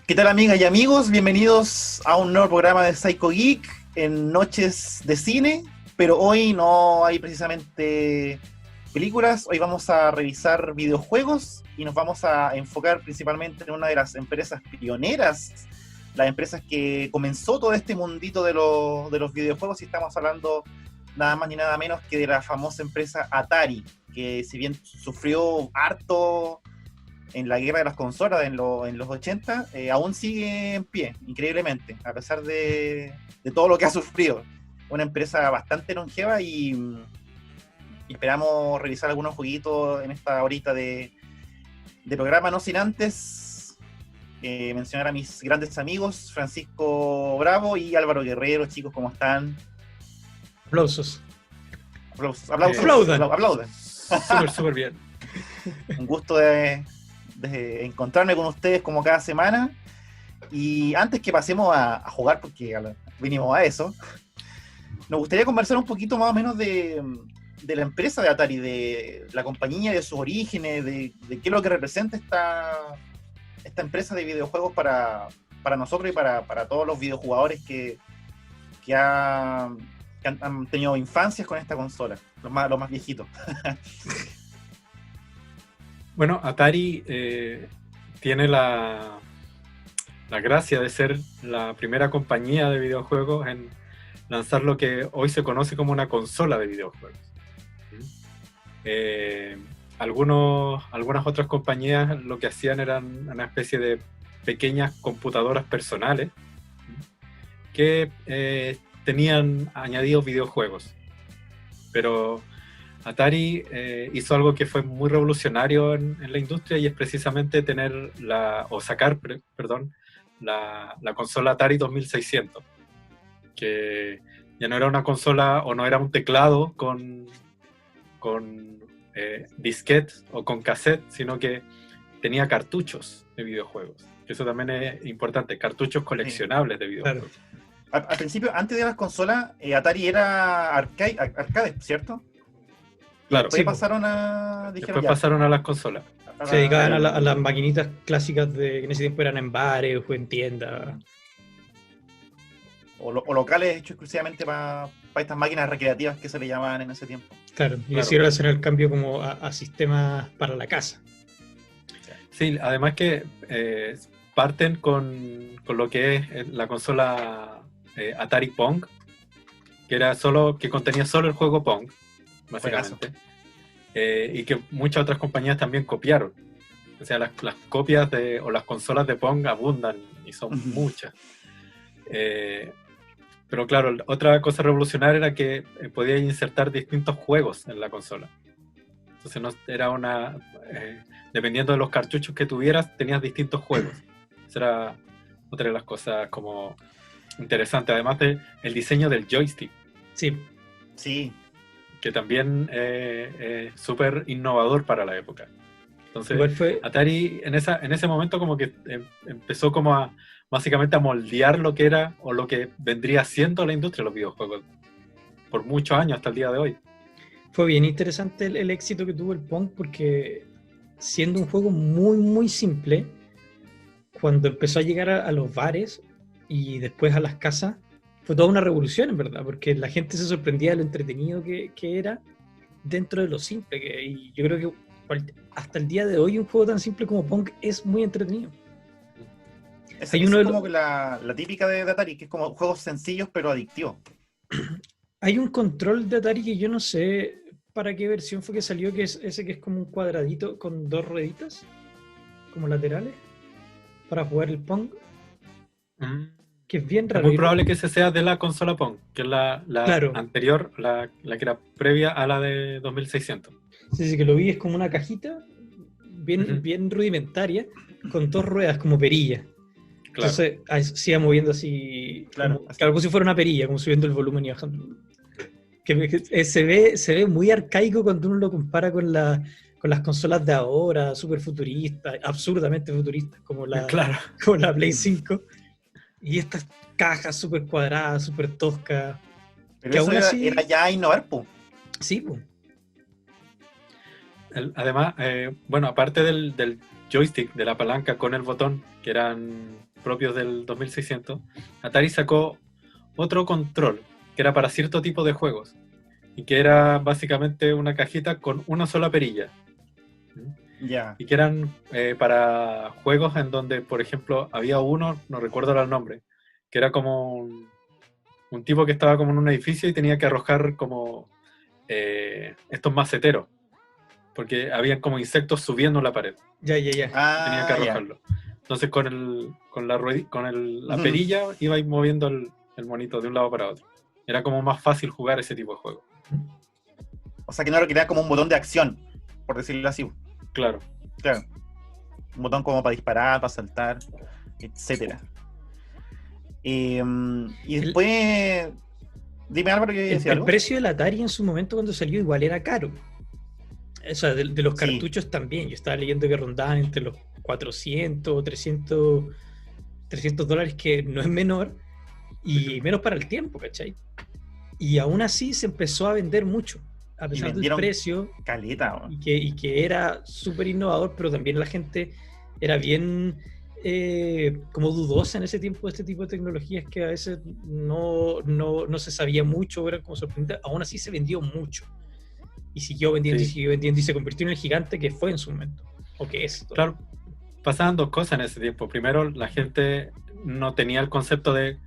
¿Qué tal, amigas y amigos? Bienvenidos a un nuevo programa de Psycho Geek en noches de cine, pero hoy no hay precisamente películas, hoy vamos a revisar videojuegos y nos vamos a enfocar principalmente en una de las empresas pioneras, las empresas que comenzó todo este mundito de los videojuegos, y estamos hablando nada más ni nada menos que de la famosa empresa Atari, que si bien sufrió harto en la guerra de las consolas en los 80, aún sigue en pie, increíblemente, a pesar de todo lo que ha sufrido. Una empresa bastante longeva y esperamos revisar algunos jueguitos en esta horita de programa, no sin antes mencionar a mis grandes amigos, Francisco Bravo y Álvaro Guerrero. Chicos, ¿cómo están? Aplausos. Aplausos. Aplaudan. Aplauden. Súper bien. Un gusto de encontrarme con ustedes como cada semana. Y antes que pasemos a jugar, porque vinimos a eso, nos gustaría conversar un poquito más o menos de la empresa de Atari, de la compañía, de sus orígenes, de qué es lo que representa esta empresa de videojuegos para nosotros y para todos los videojugadores que han tenido infancias con esta consola, los más viejitos. Bueno, Atari tiene la gracia de ser la primera compañía de videojuegos en lanzar lo que hoy se conoce como una consola de videojuegos. Algunas otras compañías lo que hacían eran una especie de pequeñas computadoras personales que tenían añadidos videojuegos, pero Atari hizo algo que fue muy revolucionario en la industria, y es precisamente sacar la consola Atari 2600, que ya no era una consola o no era un teclado con disquete o con cassette, sino que tenía cartuchos de videojuegos. Eso también es importante, cartuchos coleccionables de videojuegos. Claro. Al principio, antes de las consolas, Atari era arcade, ¿cierto? Claro. Después pasaron a las consolas. Se dedicaban a las maquinitas clásicas que en ese tiempo eran en bares o en tiendas. O locales hechos exclusivamente para estas máquinas recreativas que se le llamaban en ese tiempo. Claro, y decidieron hacer el cambio como a sistemas para la casa. Sí, además que parten con lo que es la consola Atari Pong, que contenía solo el juego Pong, básicamente. Y que muchas otras compañías también copiaron. O sea, las copias o las consolas de Pong abundan y son muchas. Pero claro, otra cosa revolucionaria era que podías insertar distintos juegos en la consola. Entonces no era dependiendo de los cartuchos que tuvieras, tenías distintos juegos. Esa era otra de las cosas como interesantes, además del diseño del joystick. Sí. Que también es súper innovador para la época. Entonces, Atari en ese momento como que empezó como básicamente a moldear lo que era o lo que vendría siendo la industria de los videojuegos por muchos años hasta el día de hoy. Fue bien interesante el éxito que tuvo el Pong, porque siendo un juego muy muy simple, cuando empezó a llegar a los bares y después a las casas, fue toda una revolución, en verdad, porque la gente se sorprendía de lo entretenido que era dentro de lo simple. Y yo creo que hasta el día de hoy un juego tan simple como Pong es muy entretenido. Es como que la típica de Atari, que es como juegos sencillos pero adictivos. Hay un control de Atari que yo no sé para qué versión fue que salió, que es ese que es como un cuadradito con dos rueditas como laterales para jugar el Pong. Que es bien raro. Es muy probable que ese sea de la consola Pong, que es la claro, anterior, la que era previa a la de 2600. Sí, que lo vi, es como una cajita bien rudimentaria con dos ruedas como perilla. Claro. Entonces se iba moviendo así, como si fuera una perilla, como subiendo el volumen y bajando. Que se ve muy arcaico cuando uno lo compara con las consolas de ahora, súper futuristas, absurdamente futuristas, como la Play 5. Y estas cajas súper cuadradas, súper toscas. Pero que eso aún así era ya innovar, po. Sí, po. Además, aparte del joystick, de la palanca con el botón, que eran propios del 2600, Atari sacó otro control que era para cierto tipo de juegos y que era básicamente una cajita con una sola perilla. Ya. Y que eran para juegos en donde, por ejemplo, había uno, no recuerdo ahora el nombre, que era como un tipo que estaba como en un edificio y tenía que arrojar como estos maceteros, porque habían como insectos subiendo la pared. Ya. Tenía que arrojarlo. Entonces con la perilla iba moviendo el monito de un lado para otro. Era como más fácil jugar ese tipo de juego. O sea que no lo quería como un botón de acción, por decirlo así. Claro. Un botón como para disparar, para saltar, etcétera. Y después... Dime, Álvaro, que decía El algo. precio del Atari en su momento cuando salió igual era caro. O sea, de los cartuchos también. Yo estaba leyendo que rondaban entre los 400 o 300 $300, que no es menor, y menos para el tiempo, ¿cachai? Y aún así se empezó a vender mucho, a pesar del precio. Caleta, y que era súper innovador, pero también la gente era bien como dudosa en ese tiempo de este tipo de tecnologías, que a veces no se sabía mucho, era como sorprendente. Aún así se vendió mucho. Y siguió vendiendo, y siguió vendiendo, y se convirtió en el gigante que fue en su momento. O que es. Claro, pasaban dos cosas en ese tiempo. Primero, la gente no tenía el concepto de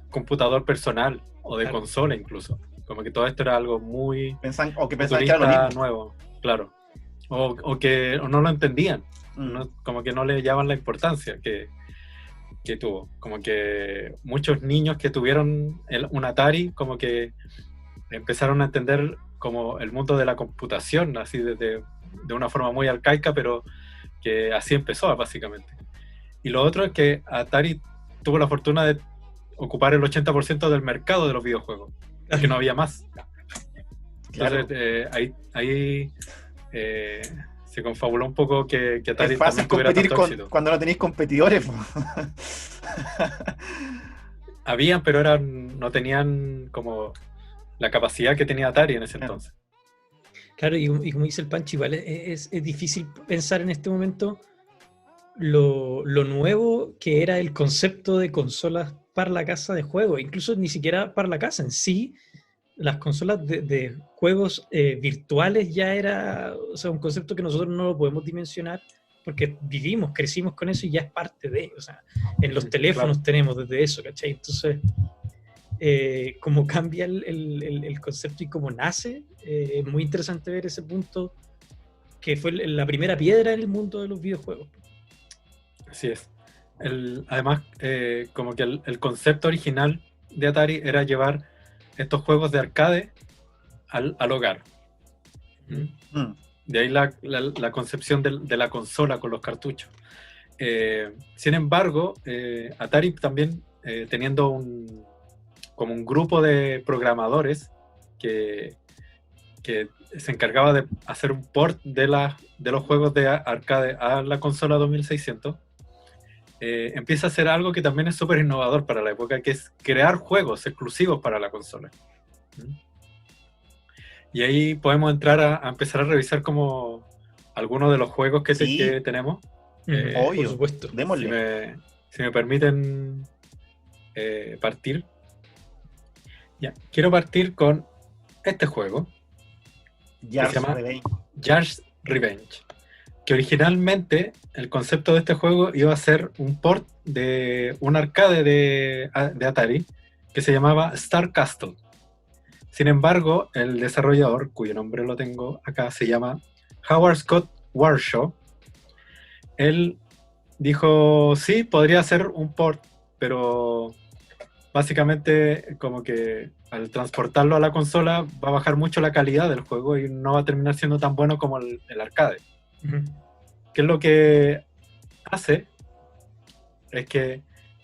computador personal o de consola incluso. Como que todo esto era algo muy pensaban que era lo mismo. Nuevo, claro. O que no lo entendían. Como que no le llevaban la importancia que tuvo. Como que muchos niños que tuvieron un Atari, como que empezaron a entender como el mundo de la computación, así de una forma muy arcaica, pero que así empezó básicamente. Y lo otro es que Atari tuvo la fortuna de ocupar el 80% del mercado de los videojuegos, que no había más. Entonces ahí se confabuló un poco que Atari es fácil competir cuando no tenéis competidores. Habían, pero no tenían como la capacidad que tenía Atari en ese entonces. Claro, y como dice el Pancho, igual es difícil pensar en este momento lo nuevo que era el concepto de consolas para la casa de juegos, incluso ni siquiera para la casa en sí. Las consolas de juegos virtuales ya era, o sea, un concepto que nosotros no lo podemos dimensionar porque crecimos con eso y ya es parte de, o sea, en los teléfonos tenemos desde eso, ¿cachai? Entonces, cómo cambia el concepto y cómo nace, es muy interesante ver ese punto que fue la primera piedra en el mundo de los videojuegos. Así es. Además, como que el concepto original de Atari era llevar estos juegos de arcade al hogar. De ahí la concepción de la consola con los cartuchos. Sin embargo, Atari también, teniendo como un grupo de programadores que se encargaba de hacer un port de los juegos de arcade a la consola 2600, empieza a hacer algo que también es súper innovador para la época, que es crear juegos exclusivos para la consola. Y ahí podemos entrar a empezar a revisar como algunos de los juegos que tenemos. Obvio, por supuesto. Démosle. Si me permiten partir. Ya, quiero partir con este juego. Yars' se llama Revenge. Yars' Revenge. Que originalmente el concepto de este juego iba a ser un port de un arcade de Atari que se llamaba Star Castle. Sin embargo, el desarrollador, cuyo nombre lo tengo acá, se llama Howard Scott Warshaw. Él dijo, sí, podría ser un port, pero básicamente como que al transportarlo a la consola va a bajar mucho la calidad del juego y no va a terminar siendo tan bueno como el arcade. ¿Qué es lo que hace? Es que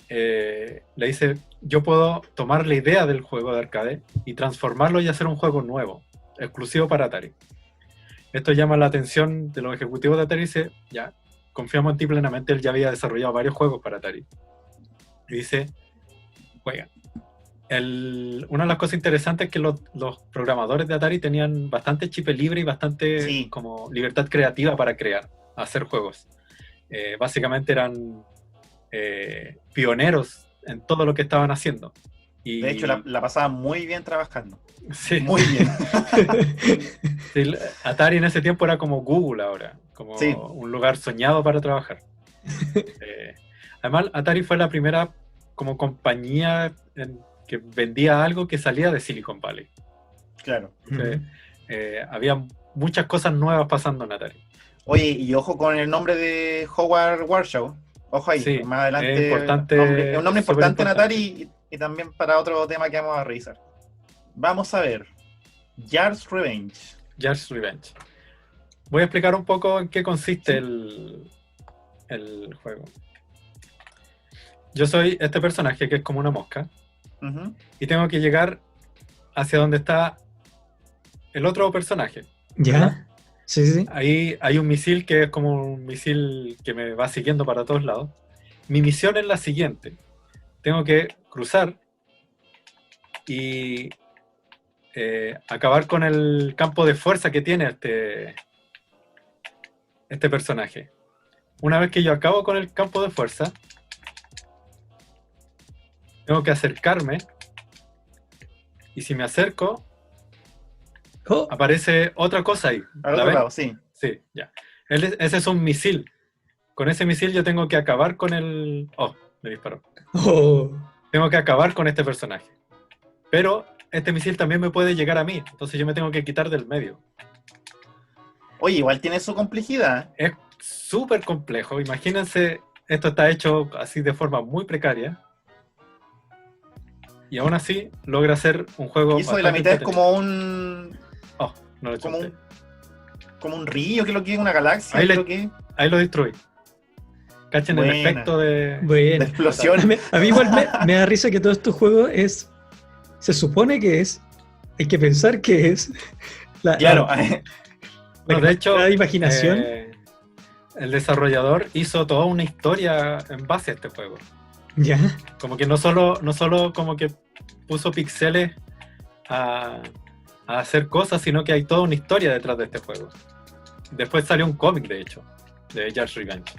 le dice, yo puedo tomar la idea del juego de arcade y transformarlo y hacer un juego nuevo, exclusivo para Atari. Esto llama la atención de los ejecutivos de Atari y dice, ya, confiamos en ti plenamente. Él ya había desarrollado varios juegos para Atari. Y dice, juega. Una de las cosas interesantes es que los programadores de Atari tenían bastante chip libre y bastante como libertad creativa para hacer juegos. Básicamente eran pioneros en todo lo que estaban haciendo. Y, de hecho, la pasaban muy bien trabajando. Sí. Muy bien. Sí, Atari en ese tiempo era como Google ahora, como sí. un lugar soñado para trabajar. Además, Atari fue la primera como compañía que vendía algo que salía de Silicon Valley. Claro. Había muchas cosas nuevas pasando en Atari. Oye, y ojo con el nombre de Howard Warshaw. Ojo ahí, Sí, más adelante. es importante, es un nombre importante en importante. Atari y también para otro tema que vamos a revisar. Vamos a ver. Yard's Revenge. Yard's Revenge. Voy a explicar un poco en qué consiste el juego. Yo soy este personaje que es como una mosca. Y tengo que llegar hacia donde está el otro personaje. ¿Ya? ¿Verdad? Sí. Ahí hay un misil que es como un misil que me va siguiendo para todos lados. Mi misión es la siguiente. Tengo que cruzar y acabar con el campo de fuerza que tiene este personaje. Una vez que yo acabo con el campo de fuerza, tengo que acercarme, y si me acerco, aparece otra cosa ahí. Al otro lado, sí. Sí, ya. Ese es un misil. Con ese misil yo tengo que acabar con el... Oh, me disparó. Tengo que acabar con este personaje. Pero este misil también me puede llegar a mí, entonces yo me tengo que quitar del medio. Oye, igual tiene su complejidad. Es súper complejo. Imagínense, esto está hecho así de forma muy precaria. Y aún así logra hacer un juego. Y eso de la mitad es como un... Oh, no lo como un río, que lo que es una galaxia. Ahí lo destruí. Cachen el efecto de explosión. A mí igual me da risa que todo estos juegos se supone que hay que pensar que es de hecho, la imaginación. El desarrollador hizo toda una historia en base a este juego. Ya. Como que no solo como que puso pixeles a hacer cosas, sino que hay toda una historia detrás de este juego. Después salió un cómic, de hecho, de Yard's Revenge.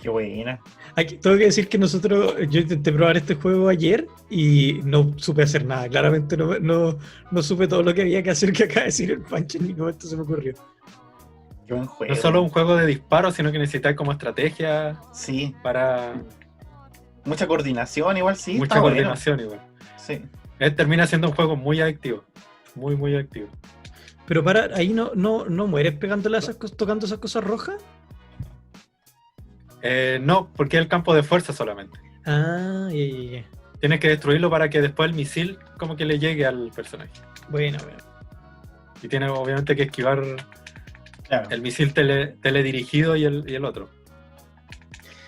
Qué buena. Tengo que decir que yo intenté probar este juego ayer y no supe hacer nada. Claramente no supe todo lo que había que hacer, que acaba de decir el Pancho, en ningún momento se me ocurrió. Qué buen juego. No solo un juego de disparos, sino que necesitas como estrategia. Sí. Para... Mucha coordinación igual, sí. Mucha coordinación igual. Sí. Termina siendo un juego muy adictivo. Muy, muy adictivo. Pero ahí no mueres tocando esas cosas rojas. No, porque es el campo de fuerza solamente. Ya. Tienes que destruirlo para que después el misil como que le llegue al personaje. Bueno. Y tiene obviamente que esquivar el misil teledirigido y el otro.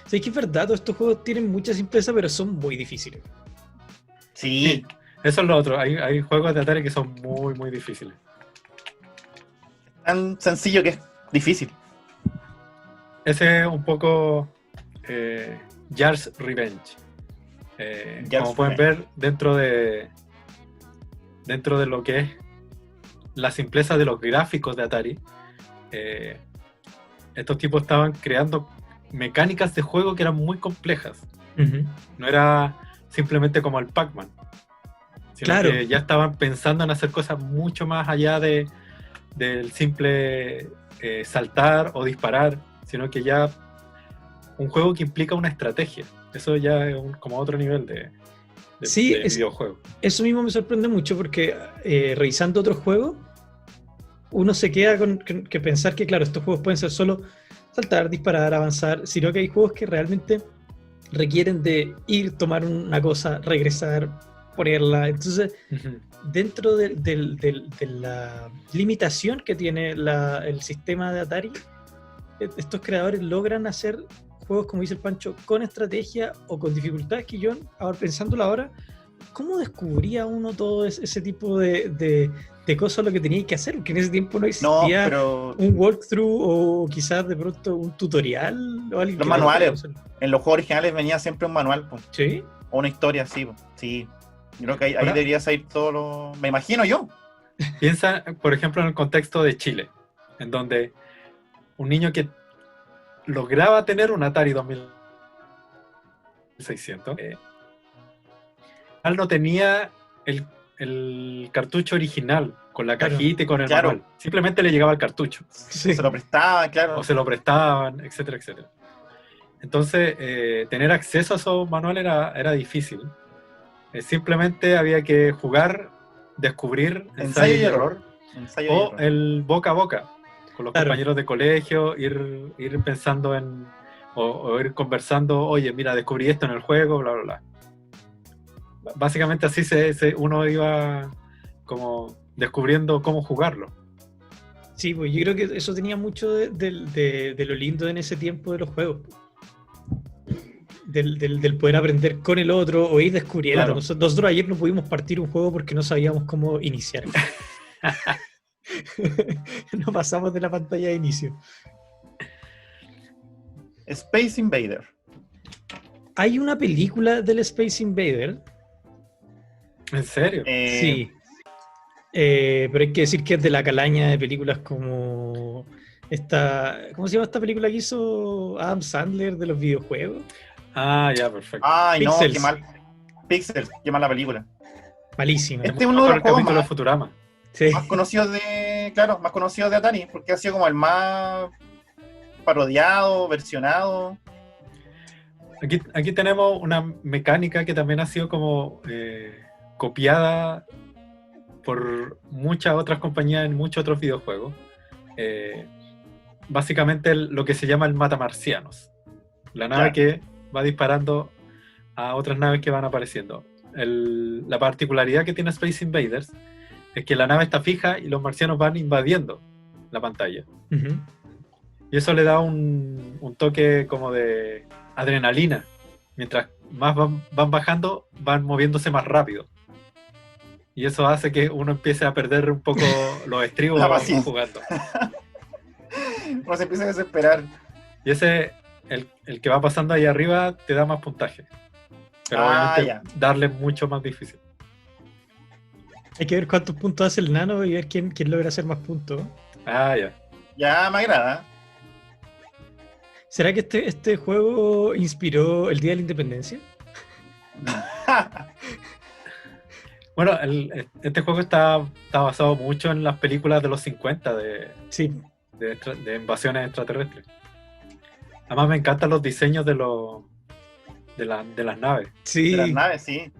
Sí, es que es verdad, todos estos juegos tienen mucha simpleza, pero son muy difíciles. Sí. Eso es lo otro. Hay juegos de Atari que son muy, muy difíciles. Tan sencillo que es difícil. Ese es un poco Yard's Revenge. Como pueden ver, dentro de lo que es la simpleza de los gráficos de Atari, estos tipos estaban creando mecánicas de juego que eran muy complejas. No era simplemente como el Pac-Man, sino que ya estaban pensando en hacer cosas mucho más allá del simple saltar o disparar, sino que ya un juego que implica una estrategia. Eso ya es como otro nivel de videojuego. Eso mismo me sorprende mucho porque revisando otros juegos, uno se queda con que pensar que, claro, estos juegos pueden ser solo saltar, disparar, avanzar, sino que hay juegos que realmente requieren de ir, tomar una cosa, regresar, ponerla. Entonces, dentro de la limitación que tiene el sistema de Atari, estos creadores logran hacer juegos, como dice el Pancho, con estrategia o con dificultades que yo, ahora pensándolo ahora, ¿cómo descubría uno todo ese tipo de cosas lo que tenía que hacer? Porque en ese tiempo no existía un walkthrough o quizás de pronto un tutorial o algo. Los manuales. En los juegos originales venía siempre un manual. ¿Sí? O una historia, sí. Sí. Yo creo que ahí debería salir todo lo... Me imagino yo. Piensa, por ejemplo, en el contexto de Chile, en donde un niño que lograba tener un Atari 2600. Él no tenía el cartucho original con la cajita y con el manual. Simplemente le llegaba el cartucho. Sí. Se lo prestaban, claro. O se lo prestaban, etcétera, etcétera. Entonces, tener acceso a esos manuales era difícil. Simplemente había que jugar, descubrir, ensayo y error. El boca a boca con los compañeros de colegio, ir pensando o ir conversando, oye, mira, descubrí esto en el juego, bla, bla, bla. Básicamente así uno iba como descubriendo cómo jugarlo. Sí, pues yo creo que eso tenía mucho de lo lindo en ese tiempo de los juegos. Del poder aprender con el otro o ir descubriendo. Claro. Nosotros ayer no pudimos partir un juego porque no sabíamos cómo iniciar. No pasamos de la pantalla de inicio. Space Invader. Hay una película del Space Invader. ¿En serio? Sí. Pero hay que decir que es de la calaña de películas como esta. ¿Cómo se llama esta película que hizo Adam Sandler de los videojuegos? Ah, ya, perfecto. Ay, Pixels. No, qué mal. Pixels, qué mala película. Malísima. Este es uno de los juegos más, de Futurama. Sí. Más conocidos más conocidos de Atari, porque ha sido como el más parodiado, versionado. Aquí tenemos una mecánica que también ha sido como copiada por muchas otras compañías en muchos otros videojuegos. Básicamente lo que se llama el matamarcianos. La nave que va disparando a otras naves que van apareciendo. La particularidad que tiene Space Invaders es que la nave está fija y los marcianos van invadiendo la pantalla. Uh-huh. Y eso le da un toque como de adrenalina. Mientras más van bajando, van moviéndose más rápido. Y eso hace que uno empiece a perder un poco los estribos jugando. Uno se empieza a desesperar. Y ese, el que va pasando ahí arriba, te da más puntaje. Pero obviamente darle mucho más difícil. Hay que ver cuántos puntos hace el nano y ver quién logra hacer más puntos. Ya me agrada. ¿Será que este juego inspiró el Día de la Independencia? Bueno, este juego está basado mucho en las películas de los 50 de invasiones extraterrestres. Además me encantan los diseños de las naves. Sí. De las naves, sí.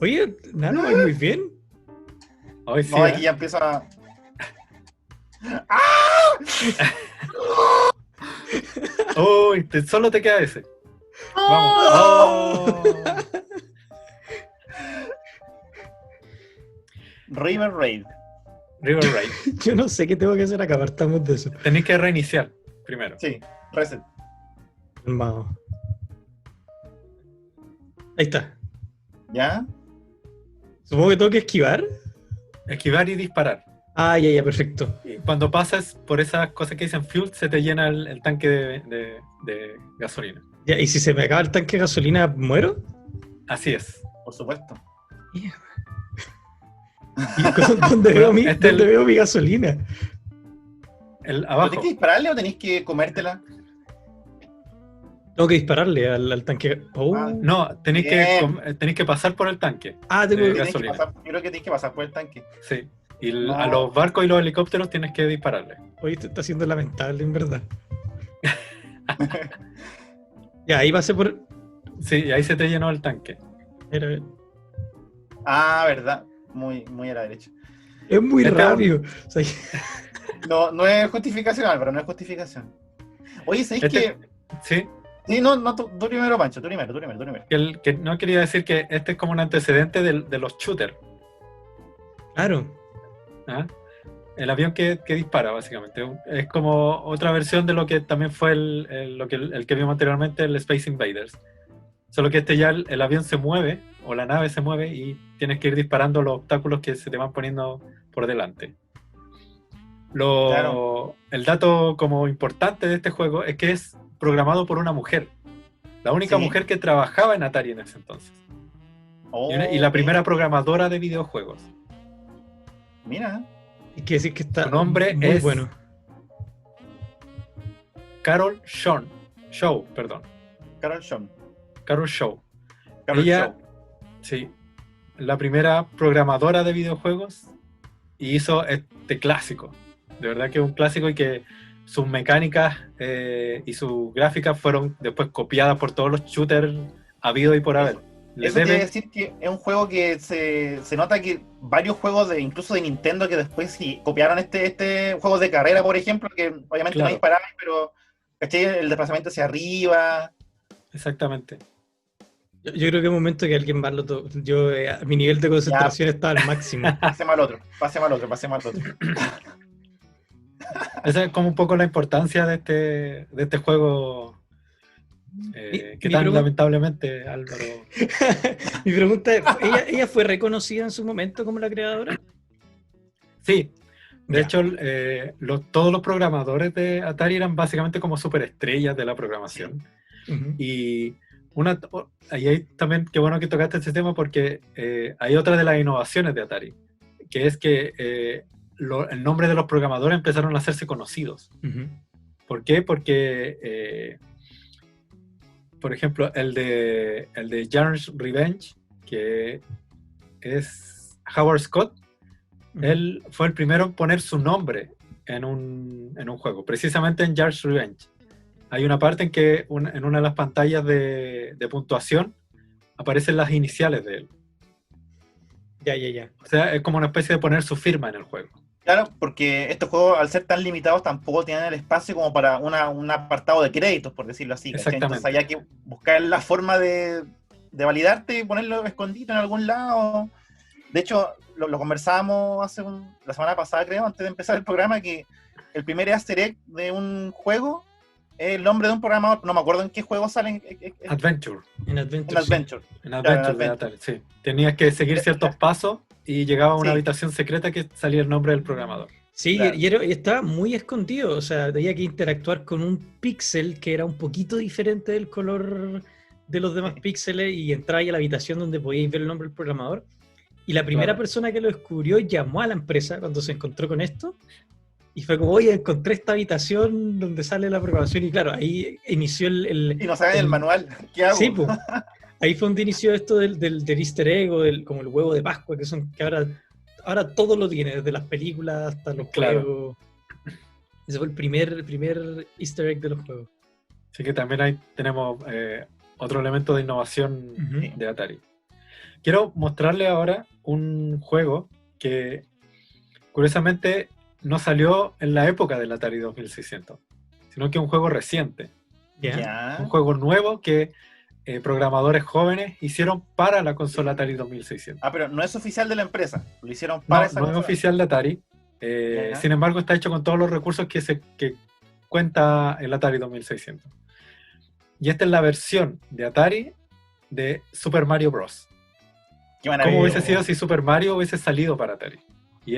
Oye, Nano, va muy bien. Hoy sí, aquí ya empieza a... Uy, solo te queda ese. Vamos. River Raid. Yo no sé qué tengo que hacer acá, partamos de eso. Tenéis que reiniciar primero. Sí, reset. Vamos. Ahí está. ¿Ya? Supongo que tengo que esquivar. Esquivar y disparar. Ah, ya, perfecto. Y cuando pasas por esas cosas que dicen fuel, se te llena el tanque de gasolina. Ya, ¿y si se me acaba el tanque de gasolina, muero? Así es. Por supuesto. Yeah. ¿Y dónde veo mi gasolina? Abajo. ¿Tenés que dispararle o tenés que comértela? Tengo que dispararle al tanque. No, tenéis que pasar por el tanque. Tengo que pasar. Yo creo que tenés que pasar por el tanque. Sí. Y a los barcos y los helicópteros tienes que dispararle. Oye, te está haciendo lamentable, en verdad. Ya, ahí pasé por... Sí, y ahí se te llenó el tanque. Era... verdad. Muy, muy a la derecha. Es muy rápido. O sea, no es justificación, Álvaro, no es justificación. Oye, ¿sabéis que...? Sí. Sí, no, tú primero, Pancho, tú primero. Que no quería decir que este es como un antecedente de los shooters. Claro. ¿Ah? El avión que dispara, básicamente. Es como otra versión de lo que también fue el que vimos anteriormente, el Space Invaders. Solo que ya el avión se mueve, o la nave se mueve, y tienes que ir disparando los obstáculos que se te van poniendo por delante. Claro. El dato como importante de este juego es que es programado por una mujer. La única mujer que trabajaba en Atari en ese entonces. Y la primera programadora de videojuegos. Mira. Hay que decir que está su nombre muy es bueno. Carol Shaw, perdón. Carol Shaw. Carol Shaw. Carol Ella, Shaw. sí, la primera programadora de videojuegos y hizo este clásico. De verdad que es un clásico y que sus mecánicas y sus gráficas fueron después copiadas por todos los shooters habidos y por haber. Eso quiere decir que es un juego que se nota que varios juegos incluso de Nintendo que después sí copiaron este juego de carrera, por ejemplo, que obviamente no disparaba, pero ¿cachai? El desplazamiento hacia arriba. Exactamente. Yo creo que es un momento que alguien más lo tocó. Mi nivel de concentración estaba al máximo. Pasemos al otro. Esa es como un poco la importancia de este juego que tan lamentablemente, Álvaro... Mi pregunta es, ¿ella fue reconocida en su momento como la creadora? Sí. De hecho, todos los programadores de Atari eran básicamente como superestrellas de la programación. Uh-huh. Y ahí también, qué bueno que tocaste este tema porque hay otra de las innovaciones de Atari, que es que el nombre de los programadores empezaron a hacerse conocidos. Uh-huh. ¿Por qué? Porque, por ejemplo, el de Jarn's Revenge, que es Howard Scott, uh-huh. Él fue el primero en poner su nombre en un juego, precisamente en Jarn's Revenge. Hay una parte en que en una de las pantallas de puntuación aparecen las iniciales de él. Ya. O sea, es como una especie de poner su firma en el juego. Claro, porque estos juegos, al ser tan limitados, tampoco tienen el espacio como para un apartado de créditos, por decirlo así. Exactamente. Entonces había que buscar la forma de validarte y ponerlo escondido en algún lado. De hecho, lo conversábamos la semana pasada, creo, antes de empezar el programa, que el primer easter egg de un juego es el nombre de un programador. No me acuerdo en qué juego sale. Adventure. En Adventure. En Adventure de Atari, sí. Tenías que seguir ciertos pasos y llegaba a una habitación secreta que salía el nombre del programador. Sí, claro. y estaba muy escondido, o sea, tenía que interactuar con un píxel que era un poquito diferente del color de los demás píxeles y entraba ahí a la habitación donde podíais ver el nombre del programador. Y la primera persona que lo descubrió llamó a la empresa cuando se encontró con esto y fue como, oye, encontré esta habitación donde sale la programación y claro, ahí inició Y nos hagan el manual, ¿qué hago? Sí, pues. Ahí fue donde inició esto del easter egg o como el huevo de Pascua, que ahora todo lo tiene, desde las películas hasta los juegos. Ese fue el primer easter egg de los juegos. Así que también ahí tenemos otro elemento de innovación de Atari. Quiero mostrarle ahora un juego que curiosamente no salió en la época del Atari 2600, sino que es un juego reciente. ¿Ya? Un juego nuevo que programadores jóvenes hicieron para la consola Atari 2600. Ah, pero no es oficial de la empresa, lo hicieron para esa consola. No es oficial de Atari, sin embargo está hecho con todos los recursos que cuenta el Atari 2600. Y esta es la versión de Atari de Super Mario Bros. ¿Cómo hubiese sido si Super Mario hubiese salido para Atari? Y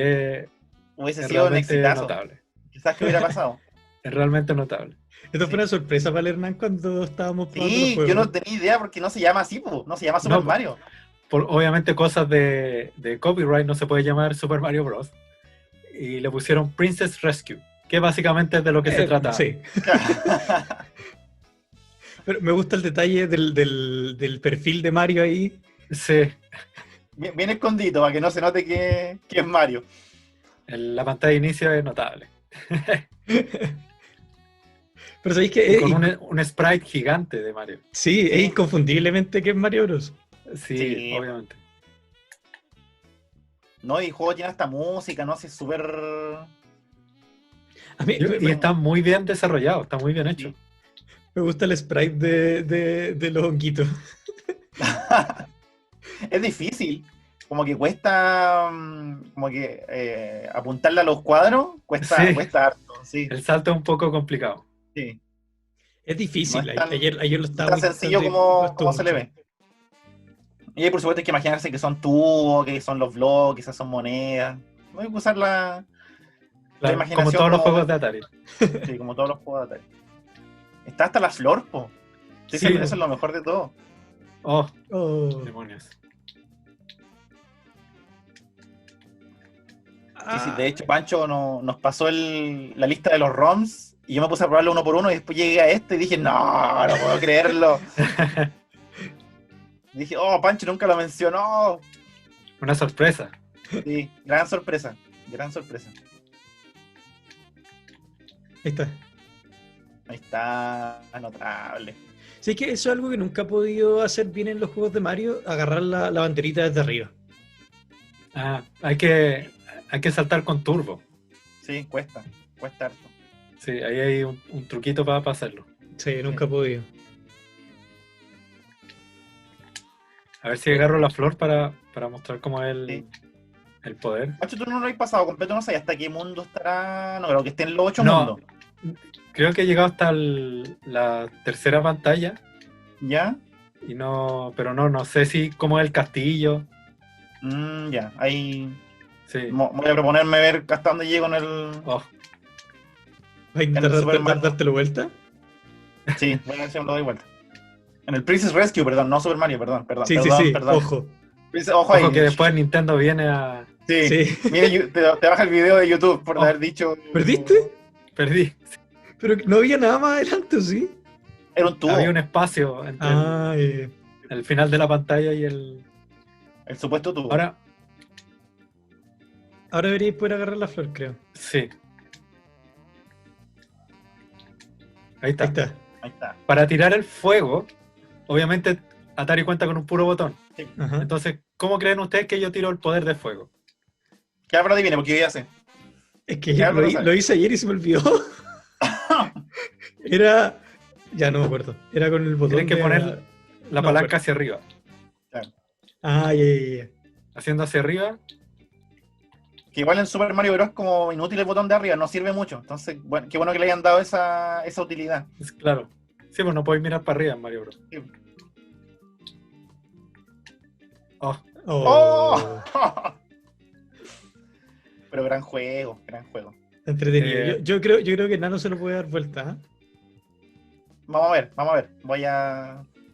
hubiese sido un exitazo. Notable. Quizás que hubiera pasado. Es realmente notable. Esto fue una sorpresa para el Hernán cuando estábamos probando los juegos. Yo no tenía idea porque no se llama así, no se llama Super Mario. Obviamente cosas de copyright no se puede llamar Super Mario Bros. Y le pusieron Princess Rescue, que básicamente es de lo que se trata. Sí. Pero me gusta el detalle del perfil de Mario ahí. Sí. Bien escondido para que no se note que es Mario. La pantalla de inicio es notable. Pero sabéis que con un sprite gigante de Mario. Sí, es inconfundiblemente que es Mario Bros. Sí, obviamente. No, y el juego tiene hasta música, ¿no? Así súper... Y está muy bien desarrollado, está muy bien hecho. Me gusta el sprite de los honguitos. Es difícil. Como que cuesta apuntarle a los cuadros, cuesta harto. Sí. El salto es un poco complicado. Sí. Es difícil, no es ayer lo estaba... Tan sencillo como se le ve. Y por supuesto hay que imaginarse que son tubos, que son los bloques, quizás son monedas. No hay que usar la imaginación. Como todos los juegos de Atari. Sí, como todos los juegos de Atari. Está hasta la flor, po. Sí, eso es lo mejor de todo. Oh. Demonios. Sí, de hecho Pancho nos pasó la lista de los ROMs Y yo me puse a probarlo uno por uno y después llegué a este y dije, no puedo creerlo. Dije, oh, Pancho nunca lo mencionó. Una sorpresa. Sí, gran sorpresa. Gran sorpresa. Ahí está. Ahí está, notable. Sí, es que eso es algo que nunca he podido hacer bien en los juegos de Mario, agarrar la banderita desde arriba. Ah, hay que saltar con turbo. Sí, cuesta harto. Sí, ahí hay un truquito para hacerlo. Sí, nunca he podido. A ver si agarro la flor para mostrar cómo es el poder. Pancho, tú no lo has pasado completo, no sé hasta qué mundo estará. No creo que esté en los 8 No. mundos. Creo que he llegado hasta la tercera pantalla. ¿Ya? Pero no sé si cómo es el castillo. Ya, ahí. Sí. Voy a proponerme ver hasta dónde llego en el. Oh, ¿Vas a intentar dártelo vuelta? Sí, voy a ver si me lo doy vuelta. En el Princess Rescue, perdón, no Super Mario, perdón. Sí, perdón. Ojo. Ojo ahí. que después Nintendo viene a... Sí. Mira, te baja el video de YouTube por haber dicho... ¿Perdiste? Perdí. Pero no había nada más adelante, ¿sí? Era un tubo. Había un espacio entre el final de la pantalla y el supuesto tubo. Ahora deberíais poder agarrar la flor, creo. Sí. Ahí está. Para tirar el fuego, obviamente Atari cuenta con un puro botón. Sí. Entonces, ¿cómo creen ustedes que yo tiro el poder de fuego? Que Álvaro adivine, porque yo ya sé. Es que lo hice ayer y se me olvidó. Era... Ya no me acuerdo. Era con el botón. Tienen que poner la palanca hacia arriba. Claro. Ya. Haciendo hacia arriba. Que igual en Super Mario Bros. Como inútil el botón de arriba, no sirve mucho. Entonces, bueno, qué bueno que le hayan dado esa utilidad. Claro. Sí, pues no podéis mirar para arriba en Mario Bros. Sí. Oh. Pero gran juego. Entretenido. Yo creo que Nano se lo puede dar vuelta. Vamos a ver.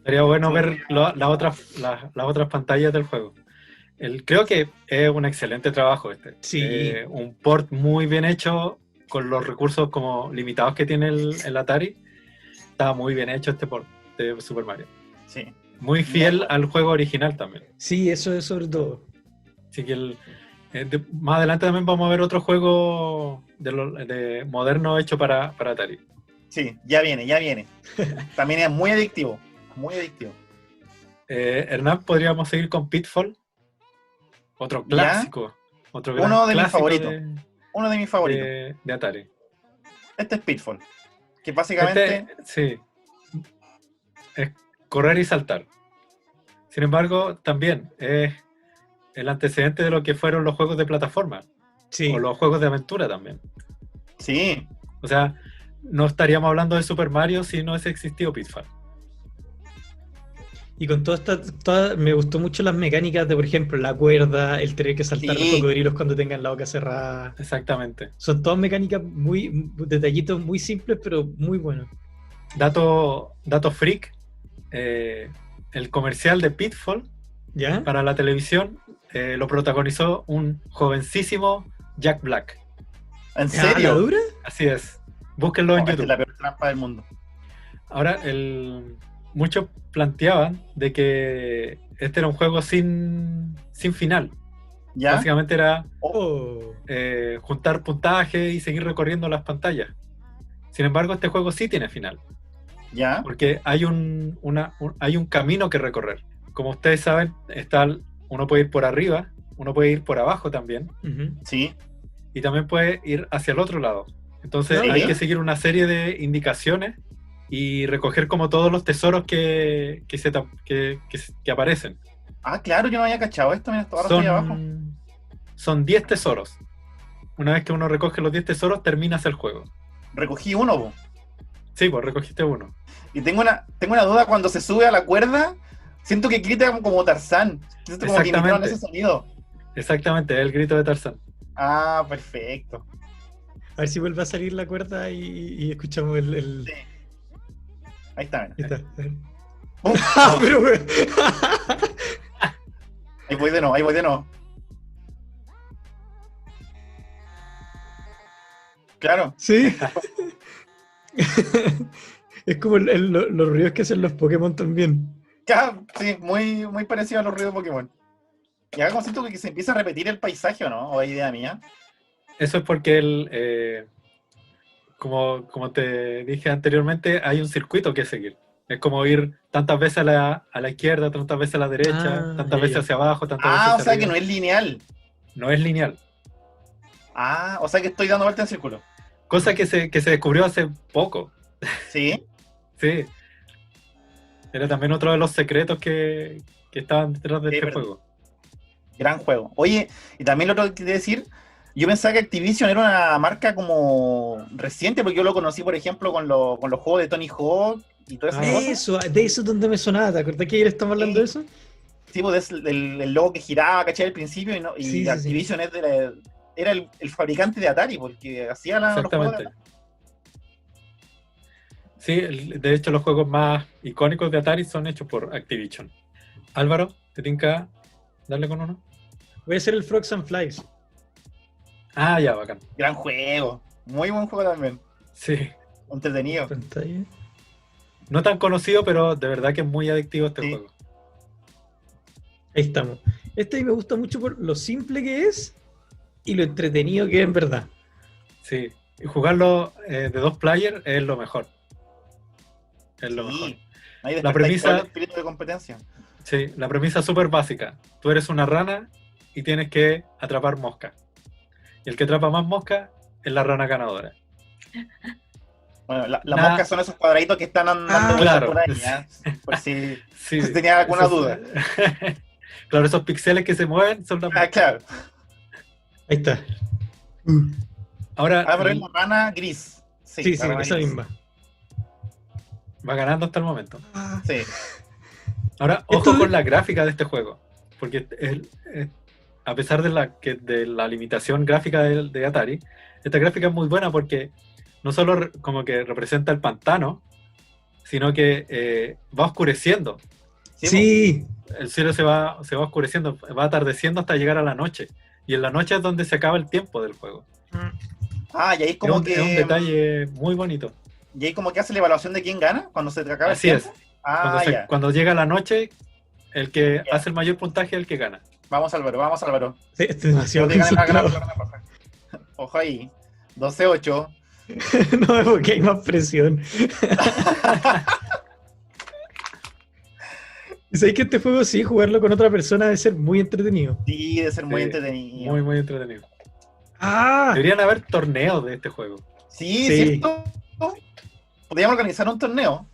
Sería bueno ver las otras pantallas del juego. Creo que es un excelente trabajo este. Sí. Un port muy bien hecho con los recursos como limitados que tiene el Atari. Estaba muy bien hecho este port de Super Mario. Sí. Muy fiel al juego original también. Sí, eso es sobre todo. Así que más adelante también vamos a ver otro juego de moderno hecho para Atari. Sí, ya viene. También es muy adictivo. Hernán, podríamos seguir con Pitfall. Otro clásico. Uno de mis favoritos. Uno de mis favoritos. De Atari. Este es Pitfall. Que básicamente... sí. Es correr y saltar. Sin embargo, también es el antecedente de lo que fueron los juegos de plataforma. Sí. O los juegos de aventura también. Sí. O sea, no estaríamos hablando de Super Mario si no hubiese existido Pitfall. Y con me gustó mucho las mecánicas de, por ejemplo, la cuerda, el tener que saltar los cocodrilos cuando tengan la boca cerrada. Exactamente. Son todas mecánicas detallitos muy simples, pero muy buenos. Dato freak, el comercial de Pitfall ¿ya? Para la televisión lo protagonizó un jovencísimo Jack Black. ¿En serio? ¿La dura? Así es. Búsquenlo en YouTube. Es la peor trampa del mundo. Ahora, muchos planteaban de que este era un juego sin final. ¿Ya? Básicamente era juntar puntaje y seguir recorriendo las pantallas. Sin embargo, este juego sí tiene final. ¿Ya? Porque hay un camino que recorrer. Como ustedes saben, uno puede ir por arriba, uno puede ir por abajo también. Uh-huh. Sí. Y también puede ir hacia el otro lado. Entonces ¿Sí? hay que seguir una serie de indicaciones y recoger como todos los tesoros que aparecen. Ah, claro, yo no había cachado esto, mira, ahora estoy abajo. Son 10 tesoros. Una vez que uno recoge los 10 tesoros, terminas el juego. Recogí uno, po. Sí, pues recogiste uno. Y tengo una duda, cuando se sube a la cuerda, siento que grita como Tarzán. Siento como que imitaron ese sonido. Exactamente, es el grito de Tarzán. Ah, perfecto. A ver si vuelve a salir la cuerda y escuchamos el... Sí. Ahí está, mira. Ahí está. Pero, ahí voy de nuevo. Claro. Sí. Es como los ruidos que hacen los Pokémon también. Sí, muy, muy parecido a los ruidos de Pokémon. Y acá como siento que se empieza a repetir el paisaje, ¿o no? ¿O es idea mía? Eso es porque como te dije anteriormente, hay un circuito que seguir. Es como ir tantas veces a la izquierda, tantas veces a la derecha, tantas veces hacia abajo, tantas veces hacia o sea arriba. que no es lineal. No es lineal. O sea que estoy dando vuelta en círculo. Cosa que se descubrió hace poco. ¿Sí? Sí. Era también otro de los secretos que estaban detrás de este juego. Gran juego. Oye, y también lo otro que quería decir, yo pensaba que Activision era una marca como reciente, porque yo lo conocí, por ejemplo, con los juegos de Tony Hawk y todas esas cosas. De eso es donde me sonaba. ¿Te acordás que ayer estamos hablando de eso? Sí, pues el logo que giraba, ¿cachai? Al principio, y Activision era el fabricante de Atari, porque hacía los juegos de Atari. Sí, de hecho los juegos más icónicos de Atari son hechos por Activision. Álvaro, ¿te tinca darle con uno? Voy a hacer el Frogs and Flies. Ya, bacán. Gran juego. Muy buen juego también. Sí. Entretenido. ¿Pantalla? No tan conocido, pero de verdad que es muy adictivo este juego. Ahí estamos. Este me gusta mucho por lo simple que es y lo entretenido que es en verdad. Sí. Y jugarlo de 2 players es lo mejor. Es lo mejor. La premisa, el espíritu de competencia. Sí, la premisa es súper básica. Tú eres una rana y tienes que atrapar moscas. Y el que atrapa más moscas es la rana ganadora. Bueno, las moscas son esos cuadraditos que están andando por ahí, ¿ya? Por si tenía alguna duda. Claro, esos píxeles que se mueven son las moscas. Claro. Ahí está. Ahora, pero es la rana gris. Sí, esa misma. Va ganando hasta el momento. Sí. Ahora, ojo con la gráfica de este juego. Porque a pesar de la limitación gráfica de Atari, esta gráfica es muy buena porque no solo como que representa el pantano, sino que va oscureciendo. Sí. El cielo se va oscureciendo, va atardeciendo hasta llegar a la noche. Y en la noche es donde se acaba el tiempo del juego. Y ahí es como es un detalle muy bonito. ¿Y ahí como que hace la evaluación de quién gana cuando se acaba el tiempo? Así es. Cuando llega la noche, el que hace el mayor puntaje es el que gana. Vamos, Álvaro. Sí, es demasiado concentrado. Ojo ahí. 12-8. No, porque hay más presión. Y sabéis que este juego, sí, jugarlo con otra persona debe ser muy entretenido. Sí, debe ser muy entretenido. Muy, muy entretenido. Deberían haber torneos de este juego. Sí, ¿cierto? Podríamos organizar un torneo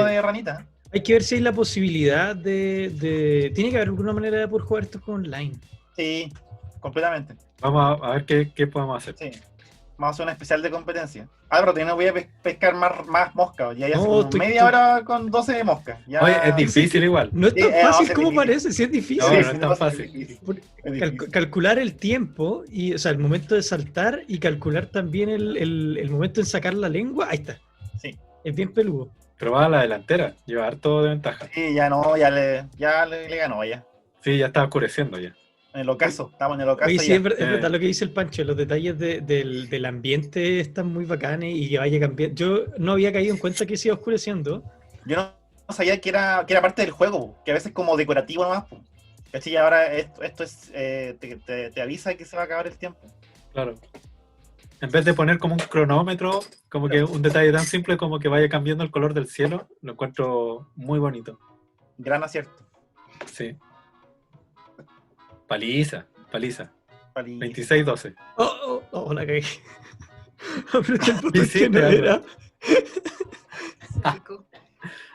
de ranita. Hay que ver si hay la posibilidad de... Tiene que haber alguna manera de poder jugar esto online. Sí, completamente. Vamos a ver qué podemos hacer. Sí. Vamos a hacer una especial de competencia. Pero no voy a pescar más moscas. Ya hace media hora con 12 moscas. Ya... Oye, es difícil igual. No es tan fácil como parece, sí es difícil. No es tan fácil. Calcular el tiempo, o sea, el momento de saltar y calcular también el momento de sacar la lengua, ahí está. Sí. Es bien peludo. Pero va a la delantera, lleva harto de ventaja. Sí, ya le ganó ya. Sí, ya está oscureciendo ya. En el ocaso, estamos en el ocaso. Oye, sí, es verdad lo que dice el Pancho, los detalles del ambiente están muy bacanes y que vaya cambiando. Yo no había caído en cuenta que se iba oscureciendo. Yo no sabía que era parte del juego, que a veces es como decorativo nomás. ¿Cachai? Y ahora esto es te avisa que se va a acabar el tiempo. Claro. En vez de poner como un cronómetro, como que un detalle tan simple como que vaya cambiando el color del cielo, lo encuentro muy bonito. Gran acierto. Sí. Paliza. 26-12. La cagué. Apreté el botón que no era.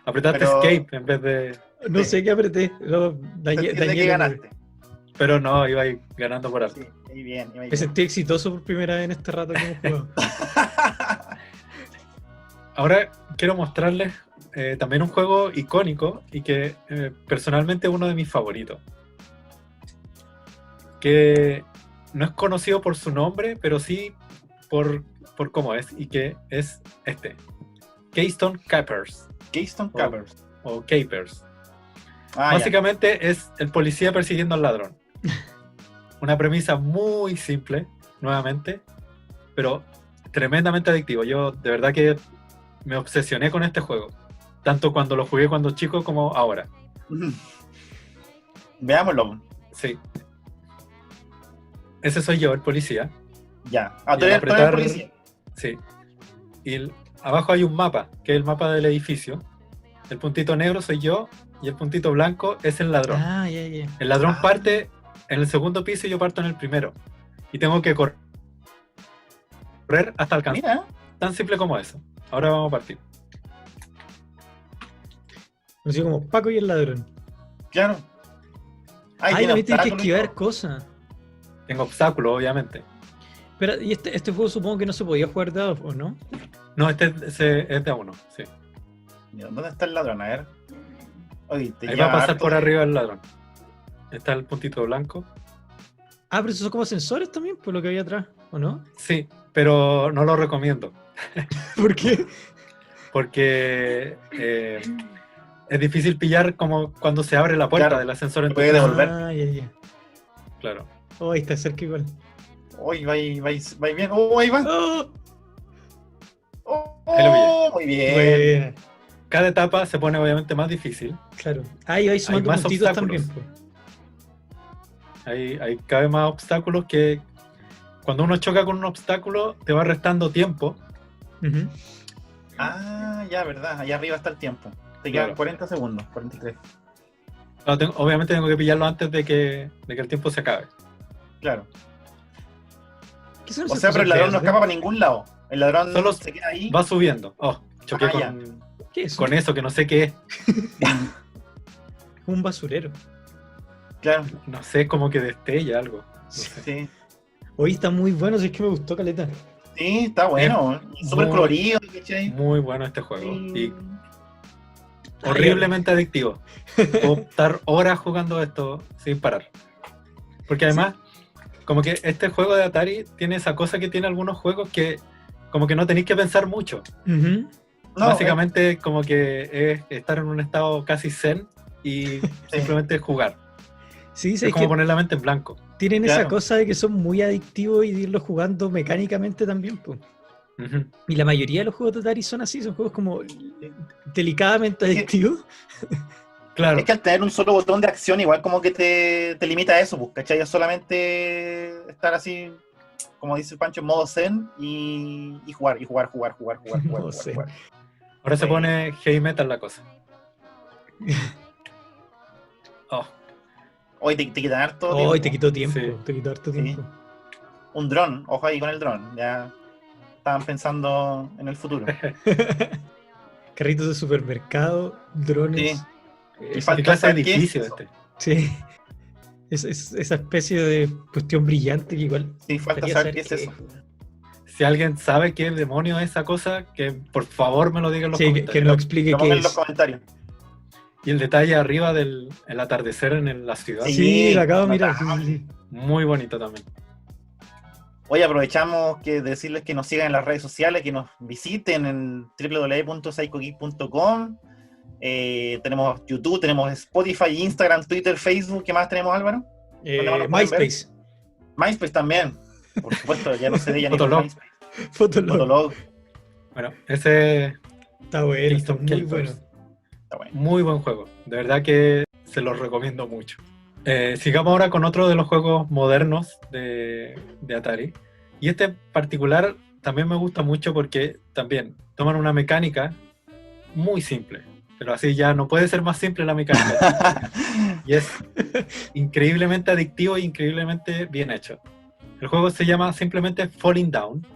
Apretaste escape en vez de... No sé qué apreté. Dañé que ganaste. Pero no, iba ahí ganando por alto. Sí, bien. Me sentí exitoso por primera vez en este rato que hemos jugado. Ahora quiero mostrarles también un juego icónico y que personalmente es uno de mis favoritos. Que no es conocido por su nombre, pero sí por cómo es, y que es Keystone Capers. Keystone Capers. O Capers. Básicamente es el policía persiguiendo al ladrón. Una premisa muy simple, nuevamente, pero tremendamente adictivo. Yo de verdad que me obsesioné con este juego. Tanto cuando lo jugué cuando chico como ahora. Veámoslo. Sí. Ese soy yo, el policía. Ya. Y al apretar, policía. Sí. Y abajo hay un mapa, que es el mapa del edificio. El puntito negro soy yo y el puntito blanco es el ladrón. El ladrón parte en el segundo piso y yo parto en el primero. Y tengo que correr hasta alcanzar. Mira. Tan simple como eso. Ahora vamos a partir. Así como Paco y el ladrón. Claro. También tienes que esquivar cosas. Tengo obstáculos, obviamente. Pero, ¿y este juego supongo que no se podía jugar de a dos, o no? No, este es de a uno, sí. ¿Dónde está el ladrón? A ver. Ahí va a pasar por arriba el ladrón. Está el puntito blanco. Pero esos son como sensores también, por lo que había atrás, ¿o no? Sí, pero no lo recomiendo. ¿Por qué? Porque es difícil pillar como cuando se abre la puerta del ascensor en tu puede devolver. Ya. Claro. Ahí está cerca igual. Va bien. Ahí va. Muy bien. Bueno. Cada etapa se pone obviamente más difícil. Claro. Ahí vais sumando puntitos también. Hay cada vez más obstáculos que cuando uno choca con un obstáculo te va restando tiempo. Uh-huh. Ya, verdad. Allá arriba está el tiempo. Te quedan 40 segundos, 43. Obviamente tengo que pillarlo antes de que el tiempo se acabe. Claro. O sea, pero el ladrón no escapa para ningún lado. El ladrón solo se queda ahí. Va subiendo. Choqué con eso que no sé qué es. Un basurero. Claro. No sé, como que destella algo. No sé. Sí. Hoy está muy bueno, si es que me gustó caleta. Sí, está bueno. Súper colorido. Muy bueno este juego. Y horriblemente adictivo. Puedo estar horas jugando esto sin parar. Porque además, como que este juego de Atari tiene esa cosa que tiene algunos juegos que como que no tenéis que pensar mucho. Uh-huh. Básicamente como que es estar en un estado casi zen y simplemente jugar. Sí, es como poner la mente en blanco. Tienen esa cosa de que son muy adictivos y de irlo jugando mecánicamente también, pues. Uh-huh. Y la mayoría de los juegos de Atari son así, son juegos como delicadamente adictivos. Claro. Es que al tener un solo botón de acción igual como que te limita a eso, pues, ¿cachai? Es solamente estar así, como dice el Pancho, en modo zen y jugar. Ahora se pone heavy metal la cosa. Hoy te quitan harto tiempo. Hoy te quitó tiempo, Sí. te quitó harto tiempo. Un dron, ojo ahí con el dron, ya estaban pensando en el futuro. Carritos de supermercado, drones. Sí. Y falta ese edificio este. Sí. Esa especie de cuestión brillante que igual. Sí, falta saber qué es eso. Si alguien sabe qué demonio es esa cosa, que por favor me lo diga en los comentarios. Que nos explique qué es. En los comentarios. Y el detalle arriba del atardecer en la ciudad. Sí, lo acabo de mirar. Sí. Muy bonito también. Hoy aprovechamos que decirles que nos sigan en las redes sociales, que nos visiten en www.psychogeek.com. Tenemos YouTube, tenemos Spotify, Instagram, Twitter, Facebook. ¿Qué más tenemos, Álvaro? MySpace. MySpace también. Por supuesto, ya no sé de ella ni Fotolog. Fotolog. Bueno, ese está bueno, está muy bueno. Muy buen juego. De verdad que se los recomiendo mucho. Sigamos ahora con otro de los juegos modernos de Atari. Y este en particular también me gusta mucho porque también toman una mecánica muy simple. Pero así ya no puede ser más simple la mecánica. Y es increíblemente adictivo e increíblemente bien hecho. El juego se llama simplemente Falling Down,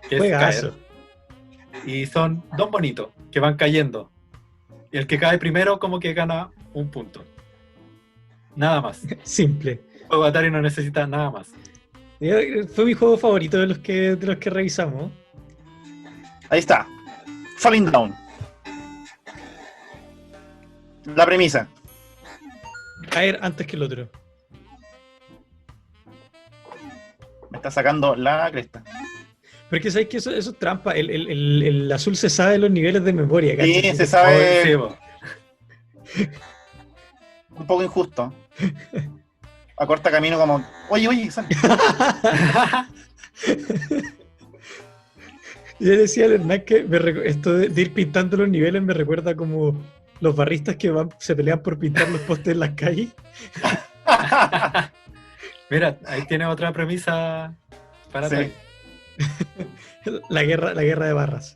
que es caer. Y son dos bonitos que van cayendo. Y el que cae primero como que gana un punto. Nada más. Simple. El juego de Atari no necesita nada más. Fue mi juego favorito de los que revisamos. Ahí está. Falling Down. La premisa. Caer antes que el otro. Me está sacando la cresta. Pero es que sabes que eso es trampa. El azul se sabe los niveles de memoria. Sí, ¿cachai? se sabe. Un poco injusto. Acorta camino como. Oye, sal. Yo decía al Hernán que esto de ir pintando los niveles me recuerda como los barristas que se pelean por pintar los postes en las calles. Mira, ahí tiene otra premisa para ti. La guerra de barras.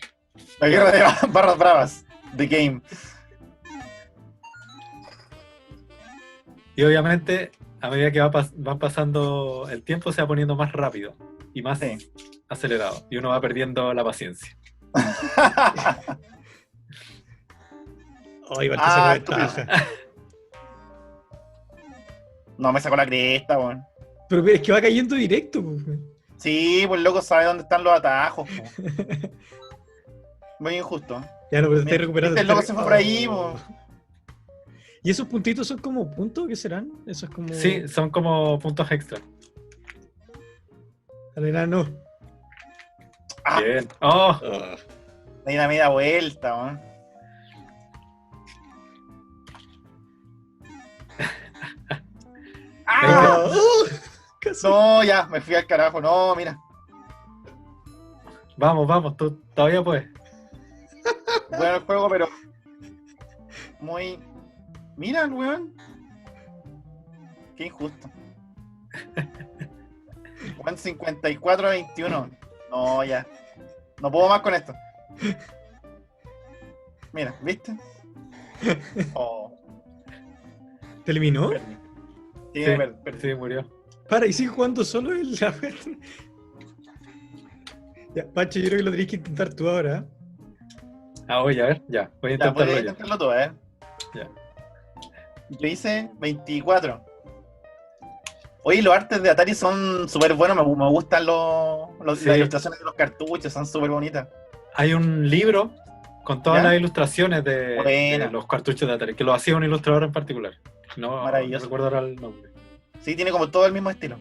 La guerra de barras bravas. The Game. Y obviamente, a medida que van pasando el tiempo, se va poniendo más rápido y más acelerado. Y uno va perdiendo la paciencia. Igual te sacó ventaja. No, me sacó la cresta, weón. Pero es que va cayendo directo, pues. Sí, pues loco sabe dónde están los atajos, po. Muy injusto. Ya no, pero te estoy recuperando. El loco se fue por ahí, po. ¿Y esos puntitos son como puntos? ¿Qué serán? Eso es como... Sí, son como puntos extra. Al enano. Bien. ¡Oh! Hay una media vuelta, weón. No, ya, me fui al carajo. No, mira. Vamos, tú todavía puedes. Bueno el juego, pero muy... Mira, weón. Qué injusto. Weón, 54-21. No, ya. No puedo más con esto. Mira, ¿viste? Oh. ¿Te eliminó? Sí, murió. Para, y sigue jugando solo el... Ya, Pancho, yo creo que lo tenés que intentar tú ahora. Voy a ver, ya. Voy a intentarlo ya. Intentarlo tú, Ya. Yo hice 24. Oye, los artes de Atari son súper buenos, me gustan las ilustraciones de los cartuchos, son súper bonitas. Hay un libro con todas las ilustraciones de los cartuchos de Atari, que lo hacía un ilustrador en particular. No recuerdo ahora el nombre. Sí, tiene como todo el mismo estilo.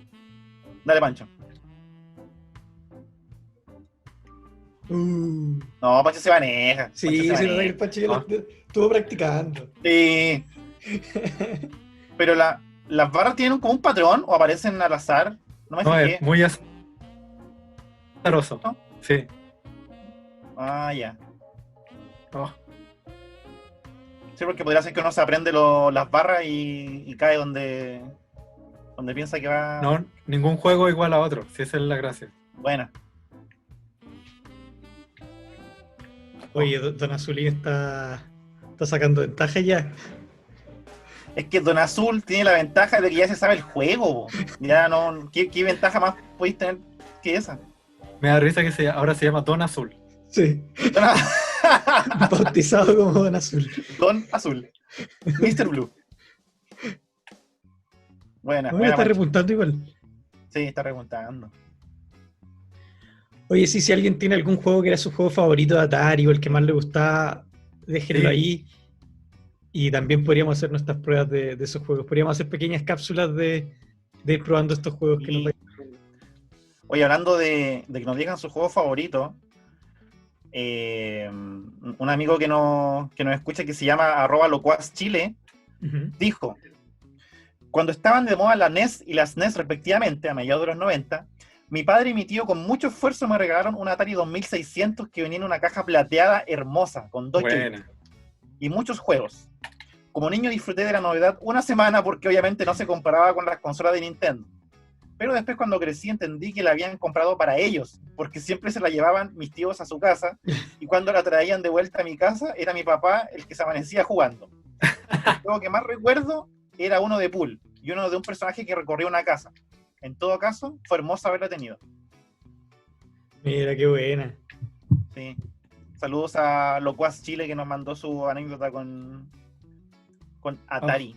Dale, Pancho. No, Pancho se maneja. Sí, el Pancho ya estuvo practicando. Sí. Pero las barras tienen como un patrón o aparecen al azar. No me fijé. Es muy azaroso. ¿No? Sí. Ya. Sí, porque podría ser que uno se aprende las barras y cae donde piensa que va. No, ningún juego igual a otro, si esa es la gracia. Bueno. Oye, Don Azulín está sacando ventaja ya. Es que Don Azul tiene la ventaja de que ya se sabe el juego. Ya no. ¿Qué ventaja más podéis tener que esa? Me da risa que ahora se llama Don Azul. Sí. Bautizado como Don Azul. Don Azul. Mr. Blue. Buena. Está repuntando igual. Sí, está repuntando. Oye, si alguien tiene algún juego que era su juego favorito de Atari o el que más le gustaba, déjenlo ahí. Y también podríamos hacer nuestras pruebas de esos juegos. Podríamos hacer pequeñas cápsulas de ir probando estos juegos que nos... Oye, hablando de que nos digan su juego favorito, un amigo que nos escucha, que se llama @locuazchile, dijo: cuando estaban de moda la NES y las NES respectivamente, a mediados de los 90, mi padre y mi tío con mucho esfuerzo me regalaron un Atari 2600 que venía en una caja plateada hermosa, con 2 joysticks y muchos juegos. Como niño disfruté de la novedad una semana porque obviamente no se comparaba con las consolas de Nintendo. Pero después, cuando crecí, entendí que la habían comprado para ellos, porque siempre se la llevaban mis tíos a su casa, y cuando la traían de vuelta a mi casa, era mi papá el que se amanecía jugando. El juego que más recuerdo era uno de pool, y uno de un personaje que recorría una casa. En todo caso, fue hermoso haberla tenido. Mira, qué buena. Sí. Saludos a Locuaz Chile, que nos mandó su anécdota con Atari.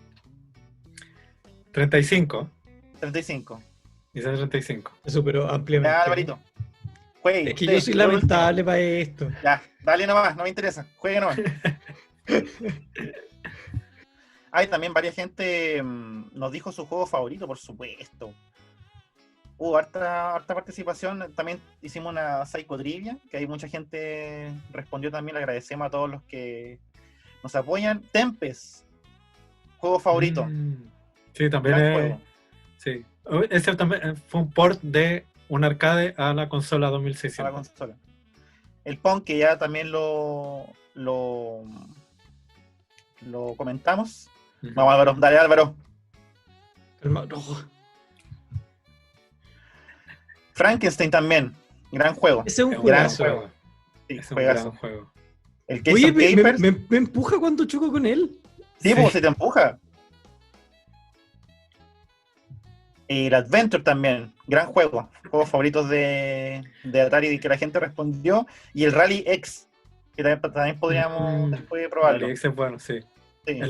35. 35. Dice 35. Se superó ampliamente. Ya, Alvarito. Juegue. Es que yo soy lamentable para esto. Ya, dale nomás, no me interesa. Juegue nomás. Hay también varias gente nos dijo su juego favorito, por supuesto. Hubo harta participación. También hicimos una Psycho Trivia, que hay mucha gente respondió también. Le agradecemos a todos los que nos apoyan. Tempest, juego favorito. Sí, también es. Sí. Ese también fue un port de un arcade a la consola 2600. A la consola. el Pong, que ya también lo comentamos. Vamos, Álvaro, dale, Álvaro. Calma, no. Frankenstein también, gran juego. Ese es un gran juegazo. juego. Sí, Es un juegazo. gran juego. El Case Oye, of Capers. me empuja cuando choco con él. Sí, pues se te empuja. Y el Adventure también, gran juego. Juegos favoritos de Atari que la gente respondió. Y el Rally X, que también podríamos después probarlo. Rally X es bueno, sí. Sí.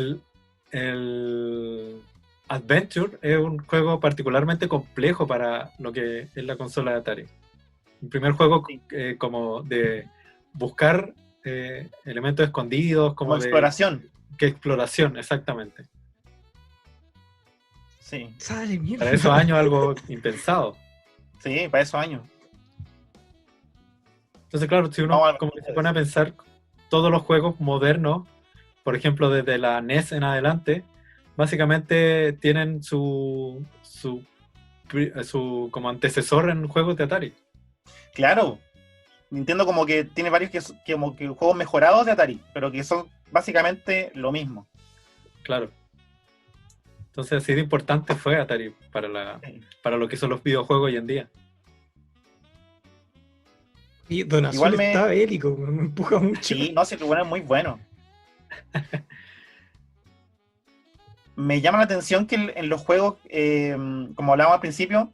El Adventure es un juego particularmente complejo para lo que es la consola de Atari. Un primer juego como de buscar elementos escondidos, como de exploración. Que exploración, exactamente. Sí. Sale, mierda. Para esos años algo impensado. Sí, para esos años. Entonces, claro, si uno como que se pone a pensar, todos los juegos modernos, por ejemplo, desde la NES en adelante, básicamente tienen su como antecesor en juegos de Atari. Claro. Nintendo como que tiene varios como que juegos mejorados de Atari, pero que son básicamente lo mismo. Claro. Entonces, así de importante fue Atari para lo que son los videojuegos hoy en día. Y Don Azul Igual está bélico, me empuja mucho. Sí, no, si el bueno es muy bueno. Me llama la atención que en los juegos, como hablábamos al principio,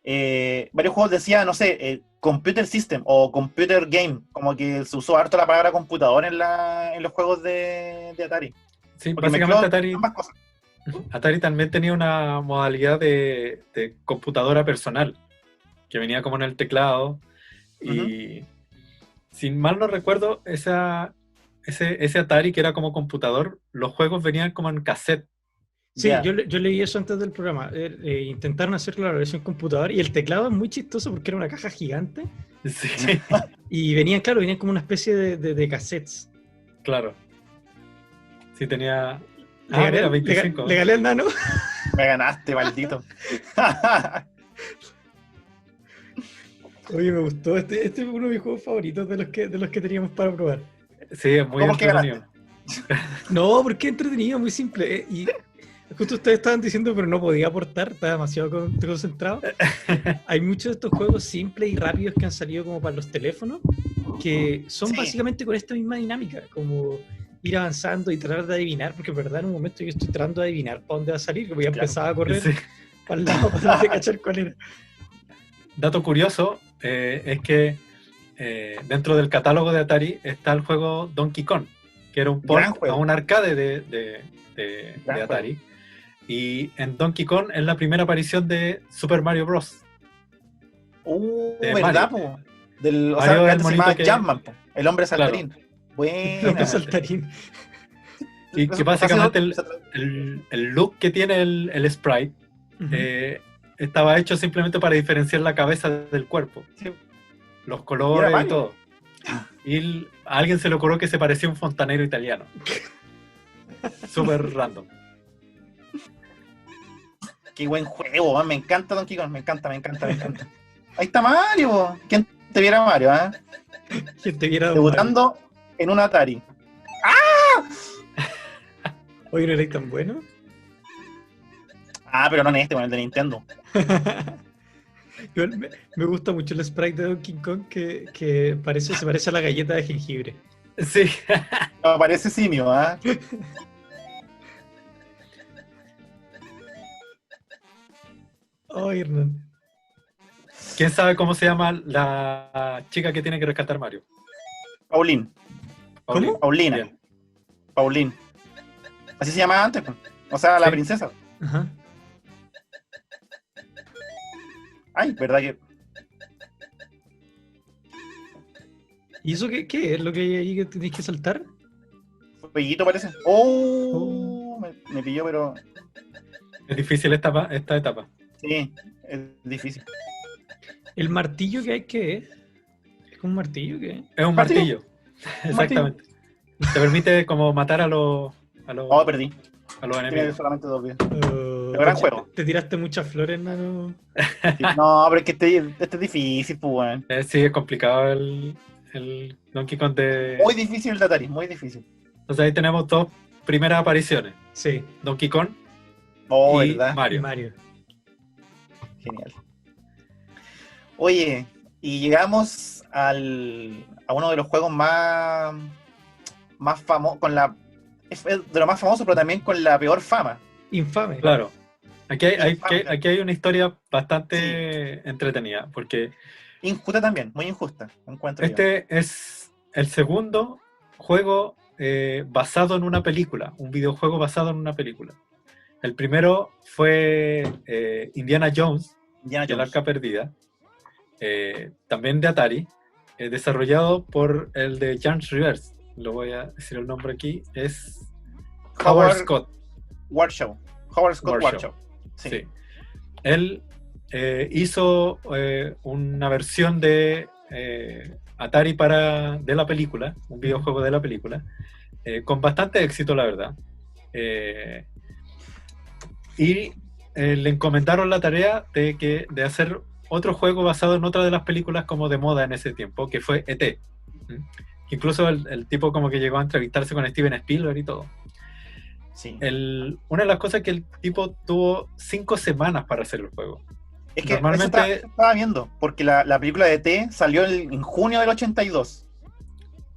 varios juegos decían, no sé, computer system o computer game, como que se usó harto la palabra computador en los juegos de Atari. Sí, porque básicamente cosas. Atari también tenía una modalidad de computadora personal, que venía como en el teclado, y si mal no recuerdo, ese Atari que era como computador, los juegos venían como en cassette. Sí, yo leí eso antes del programa. Intentaron hacer la versión computador y el teclado es muy chistoso porque era una caja gigante. Sí. Y venían como una especie de cassettes. Claro. Sí, tenía... Le 25. Le gané al nano. Me ganaste, maldito. Oye, me gustó. Este es uno de mis juegos favoritos de los que teníamos para probar. Sí, es muy entretenido. No, porque es entretenido, muy simple. Y justo ustedes estaban diciendo, pero no podía aportar, estaba demasiado concentrado. Hay muchos de estos juegos simples y rápidos que han salido como para los teléfonos, que son básicamente con esta misma dinámica, como ir avanzando y tratar de adivinar, porque en verdad en un momento yo estoy tratando de adivinar para dónde va a salir, porque ya empezaba a correr para el lado para tratar de cachar cuál era. Dato curioso es que dentro del catálogo de Atari está el juego Donkey Kong, que era un port a un arcade de Atari. Y en Donkey Kong es la primera aparición de Super Mario Bros. ¿Verdad, po? Mario antes se llamaba Jumpman, po, el hombre saltarín. Claro. Bueno. Saltarín. Y que básicamente el look que tiene el sprite estaba hecho simplemente para diferenciar la cabeza del cuerpo. Sí. Los colores y todo. Y a alguien se le ocurrió que se parecía a un fontanero italiano. Súper random. Qué buen juego, man. Me encanta Donkey Kong, me encanta. Ahí está Mario. ¿Quién te viera Mario, ¿Quién te viera debutando Mario en un Atari? Oye, ¿no era tan bueno? Pero no en este, bueno, el de Nintendo. Me gusta mucho el sprite de Donkey Kong que se parece a la galleta de jengibre. Sí. No, parece simio, Oh, Hernán. ¿Quién sabe cómo se llama la chica que tiene que rescatar Mario? Pauline. ¿Cómo? Paulina. Bien. Pauline. Así se llamaba antes, o sea, la princesa. Ajá. Ay, ¿verdad que? ¿Y eso qué es lo que hay ahí que tenéis que saltar? Fueguito parece. Me pilló, pero... Es difícil esta etapa. Sí, es difícil. ¿El martillo que hay qué es? ¿Es como un martillo qué? Es un martillo. Exactamente. Te permite como matar a los perdí. A los enemigos. Tiene solamente 2 vidas. Gran juego. Te tiraste muchas flores, nano. No, pero es que este es difícil, pues, weón. Sí, es complicado el el Donkey Kong de... Muy difícil el de Atari, muy difícil. Entonces ahí tenemos dos primeras apariciones. Sí. Donkey Kong y ¿verdad? Mario. Genial. Oye, y llegamos a uno de los juegos más famosos, de lo más famoso, pero también con la peor fama. Infame. Claro. Aquí hay una historia bastante entretenida, porque... Injusta también, muy injusta, encuentro Este es el segundo juego basado en una película, un videojuego basado en una película. El primero fue Indiana Jones, y el Arca Perdida, también de Atari, desarrollado por el de James Rivers. Lo voy a decir el nombre aquí, es Howard Scott Warshaw. Sí. Él hizo una versión de Atari de la película, un videojuego de la película, con bastante éxito, la verdad. Y le encomendaron la tarea de hacer otro juego basado en otra de las películas como de moda en ese tiempo, que fue E.T. Incluso el tipo como que llegó a entrevistarse con Steven Spielberg y todo. Sí. Una de las cosas que el tipo tuvo 5 semanas para hacer el juego. Es que normalmente eso estaba viendo, porque la película de E.T. salió en junio del 82.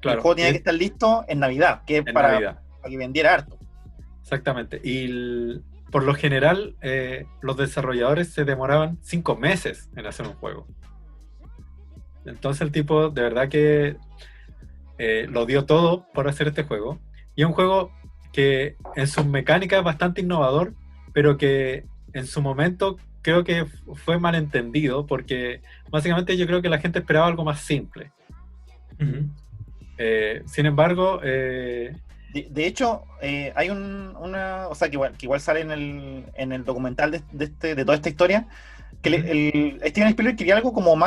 Claro, el juego tenía que estar listo en Navidad, que es para que vendiera harto. Exactamente. Y por lo general, los desarrolladores se demoraban 5 meses en hacer un juego. Entonces el tipo de verdad que lo dio todo por hacer este juego. Y es un juego que en sus mecánicas es bastante innovador, pero que en su momento creo que fue malentendido, porque básicamente yo creo que la gente esperaba algo más simple. Uh-huh. Sin embargo... de hecho, hay o sea, que igual sale en el documental de toda esta historia, que Steven Spielberg quería algo como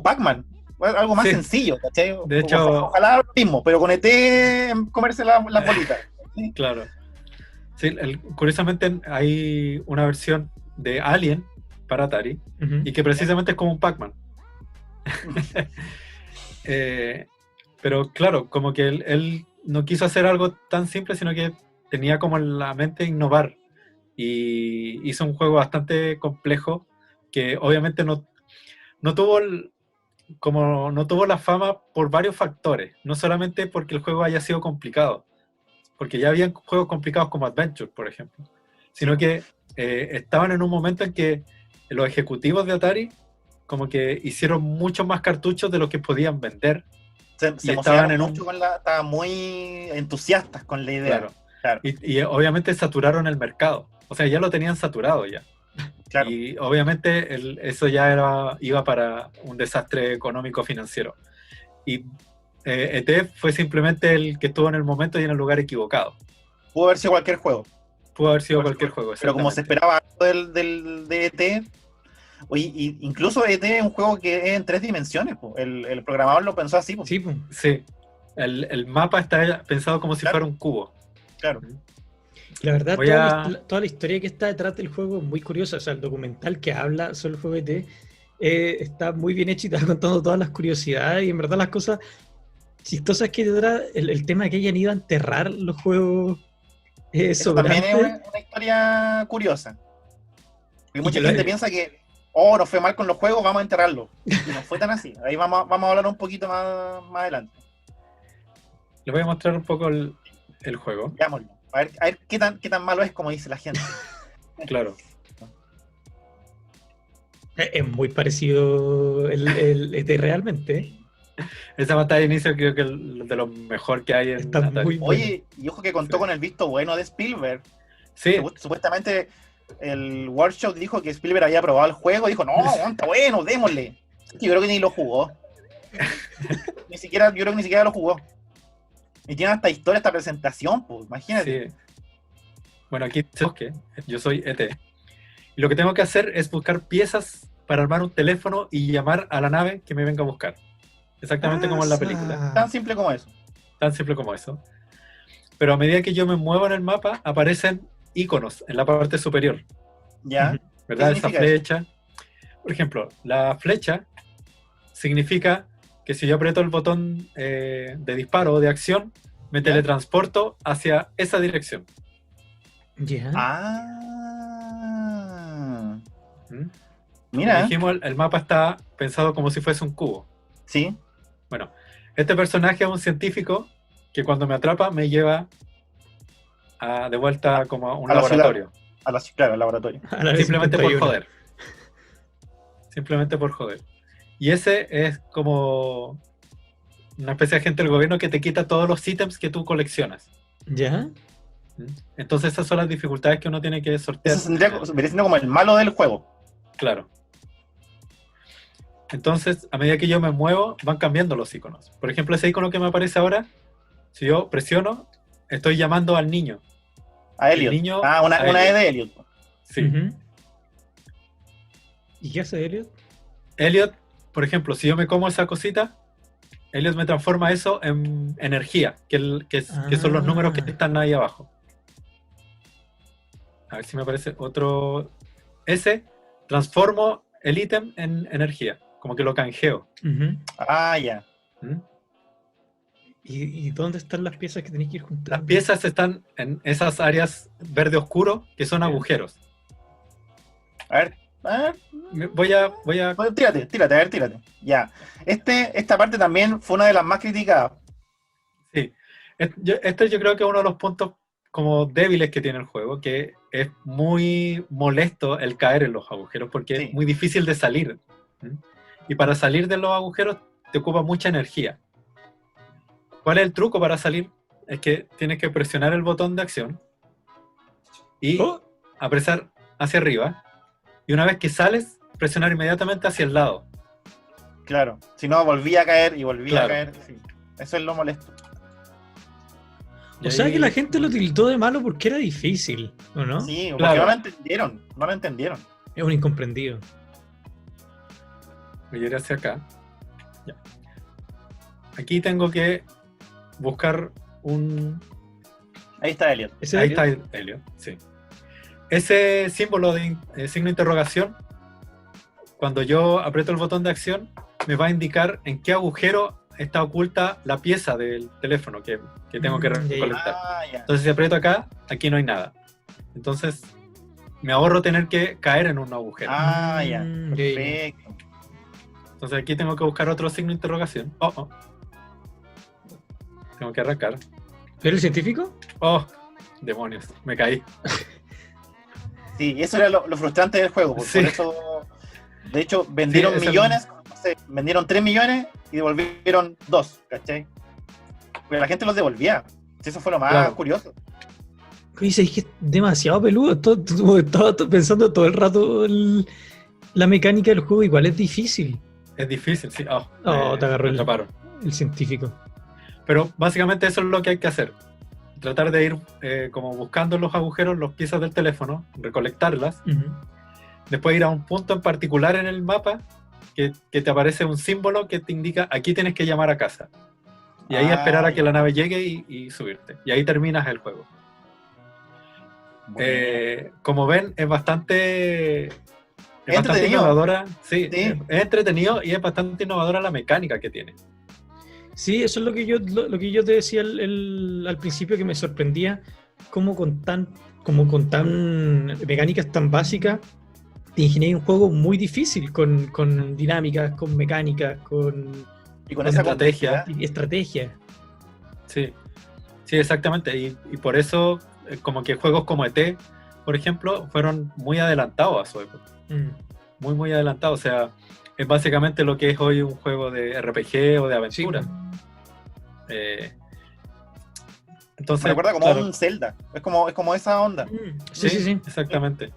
Pac-Man, algo más sencillo, ¿cachai? De hecho... Ojalá lo mismo, pero con ET comerse las bolitas. ¿Sí? Claro. Sí, curiosamente hay una versión de Alien para Atari, y que precisamente es como un Pac-Man. Pero claro, como que él no quiso hacer algo tan simple, sino que tenía como en la mente innovar, y hizo un juego bastante complejo que obviamente no tuvo la fama por varios factores, no solamente porque el juego haya sido complicado, porque ya habían juegos complicados como Adventure, por ejemplo, sino que estaban en un momento en que los ejecutivos de Atari como que hicieron muchos más cartuchos de los que podían vender. Se estaban estaban muy entusiastas con la idea. Claro. Y obviamente saturaron el mercado. O sea, ya lo tenían saturado ya. Claro. Y obviamente eso ya iba para un desastre económico financiero. Y E.T. fue simplemente el que estuvo en el momento y en el lugar equivocado. Pudo haber sido cualquier juego. Pero como se esperaba de E.T., oye, incluso E.T. es un juego que es en 3 dimensiones, po. El programador lo pensó así, po. Sí, po. Sí. El mapa está pensado como si fuera un cubo. Claro. La verdad, toda la historia que está detrás del juego es muy curiosa. O sea, el documental que habla sobre el juego E.T. Está muy bien hecho y te va contando todas las curiosidades, y en verdad las cosas chistosas que detrás, el tema de que hayan ido a enterrar los juegos eso también es una historia curiosa. Y mucha gente piensa que nos fue mal con los juegos, vamos a enterrarlo. Y no fue tan así. Ahí vamos a hablar un poquito más adelante. Les voy a mostrar un poco el juego. Veámoslo. A ver qué tan malo es, como dice la gente. Claro. Es muy parecido el ET realmente. Esa batalla de inicio creo que es de lo mejor que hay en Atari. Oye, y ojo que contó con el visto bueno de Spielberg. Sí. Supuestamente el Workshop dijo que Spielberg había probado el juego y dijo, no, está bueno, démosle. Yo creo que ni lo jugó. Yo creo que ni siquiera lo jugó. Y tiene hasta historia, esta presentación, pues, imagínate. Sí. Bueno, aquí que yo soy ET. Y lo que tengo que hacer es buscar piezas para armar un teléfono y llamar a la nave que me venga a buscar. Exactamente como en la película. Tan simple como eso. Tan simple como eso. Pero a medida que yo me muevo en el mapa, aparecen iconos en la parte superior. ¿Ya? ¿Verdad? Esa flecha. Por ejemplo, la flecha significa que si yo aprieto el botón de disparo o de acción, me teletransporto hacia esa dirección. Ya. Mira. Como dijimos, el mapa está pensado como si fuese un cubo. Sí. Bueno, este personaje es un científico que cuando me atrapa me lleva de vuelta como a un laboratorio. Claro, al laboratorio. Simplemente por joder. Simplemente por joder. Y ese es como una especie de agente del gobierno que te quita todos los ítems que tú coleccionas. ¿Ya? Entonces esas son las dificultades que uno tiene que sortear. Eso vendría siendo como el malo del juego. Claro. Entonces, a medida que yo me muevo, van cambiando los iconos. Por ejemplo, ese icono que me aparece ahora, si yo presiono, estoy llamando al niño. A Elliot. Una E de Elliot. Sí. Uh-huh. ¿Y qué hace Elliot? Elliot, por ejemplo, si yo me como esa cosita, Elliot me transforma eso en energía, que son los números que están ahí abajo. A ver si me aparece otro. Ese, transformo el ítem en energía, como que lo canjeo. Uh-huh. Ya. ¿Y dónde están las piezas que tenéis que ir juntando? Las piezas están en esas áreas verde oscuro, que son agujeros. A ver. Voy a... Tírate. Ya. Esta parte también fue una de las más criticadas. Sí. Este yo creo que es uno de los puntos como débiles que tiene el juego, que es muy molesto el caer en los agujeros, porque es muy difícil de salir. Y para salir de los agujeros te ocupa mucha energía. ¿Cuál es el truco para salir? Es que tienes que presionar el botón de acción y apresar hacia arriba. Y una vez que sales, presionar inmediatamente hacia el lado. Claro. Si no, volvía a caer y volvía a caer. Sí. Eso es lo molesto. O sea que la gente lo tildó de malo porque era difícil, ¿o no? Sí, porque no lo entendieron. Es un incomprendido. Voy a ir hacia acá. Ya. Aquí tengo que buscar un... Ahí está Elliot. Ahí está Elliot, sí. Ese símbolo de signo de interrogación, cuando yo aprieto el botón de acción, me va a indicar en qué agujero está oculta la pieza del teléfono que tengo que recolectar. Entonces si aprieto acá, aquí no hay nada. Entonces me ahorro tener que caer en un agujero. Ya. Perfecto. Entonces aquí tengo que buscar otro signo de interrogación. Tengo que arrancar. ¿Pero el científico? Demonios, me caí. Sí, y eso era lo frustrante del juego. Por eso, de hecho, vendieron millones, vendieron 3 millones y devolvieron 2, ¿cachai? Pero la gente los devolvía. Eso fue lo más curioso. Dice, es que es demasiado peludo. Estaba pensando todo el rato la mecánica del juego. Igual es difícil. Es difícil, sí. Te agarró el científico. Pero básicamente eso es lo que hay que hacer. Tratar de ir como buscando en los agujeros las piezas del teléfono, recolectarlas. Uh-huh. Después ir a un punto en particular en el mapa que te aparece un símbolo que te indica aquí tienes que llamar a casa. Y ahí esperar a que la nave llegue y subirte. Y ahí terminas el juego. Como ven, es bastante innovadora. Sí, es entretenido y es bastante innovadora la mecánica que tiene. Sí, eso es lo que yo te decía al principio, que me sorprendía cómo con tan mecánicas tan básicas te ingenié un juego muy difícil con dinámicas, con mecánicas, con esa estrategia. Sí, exactamente. Y por eso, como que juegos como ET, por ejemplo, fueron muy adelantados a su época. Muy, muy adelantados. O sea, es básicamente lo que es hoy un juego de RPG o de aventura. Sí. Entonces, me recuerda como un Zelda. Es como esa onda. Sí, exactamente.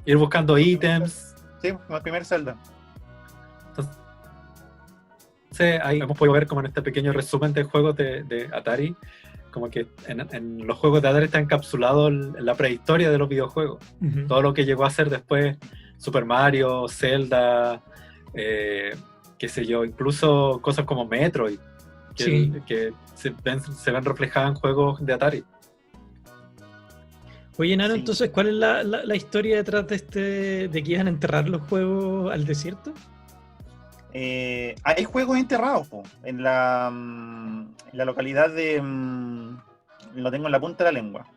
Ir buscando ítems. Sí, como el primer Zelda. Entonces, ahí hemos podido ver como en este pequeño resumen de juegos de Atari, como que en los juegos de Atari está encapsulado la prehistoria de los videojuegos. Uh-huh. Todo lo que llegó a ser después Super Mario, Zelda, qué sé yo, incluso cosas como Metroid, que se ven reflejadas en juegos de Atari. Oye, Nano, entonces, ¿cuál es la historia detrás de que iban a enterrar los juegos al desierto? hay juegos enterrados, po, en la localidad de... lo tengo en la punta de la lengua.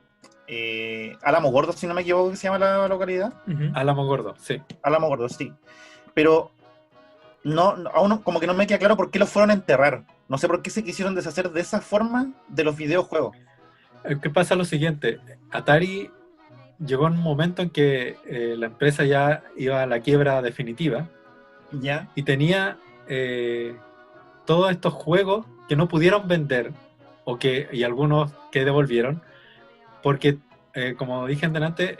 Álamo Gordo, si no me equivoco, que se llama la localidad. Álamo Gordo, sí. Álamo Gordo, sí. Pero aún como que no me queda claro por qué los fueron a enterrar. No sé por qué se quisieron deshacer de esa forma de los videojuegos. ¿Qué pasa? Lo siguiente, Atari llegó en un momento en que la empresa ya iba a la quiebra definitiva. ¿Ya? Y tenía todos estos juegos que no pudieron vender y algunos que devolvieron porque, como dije antes,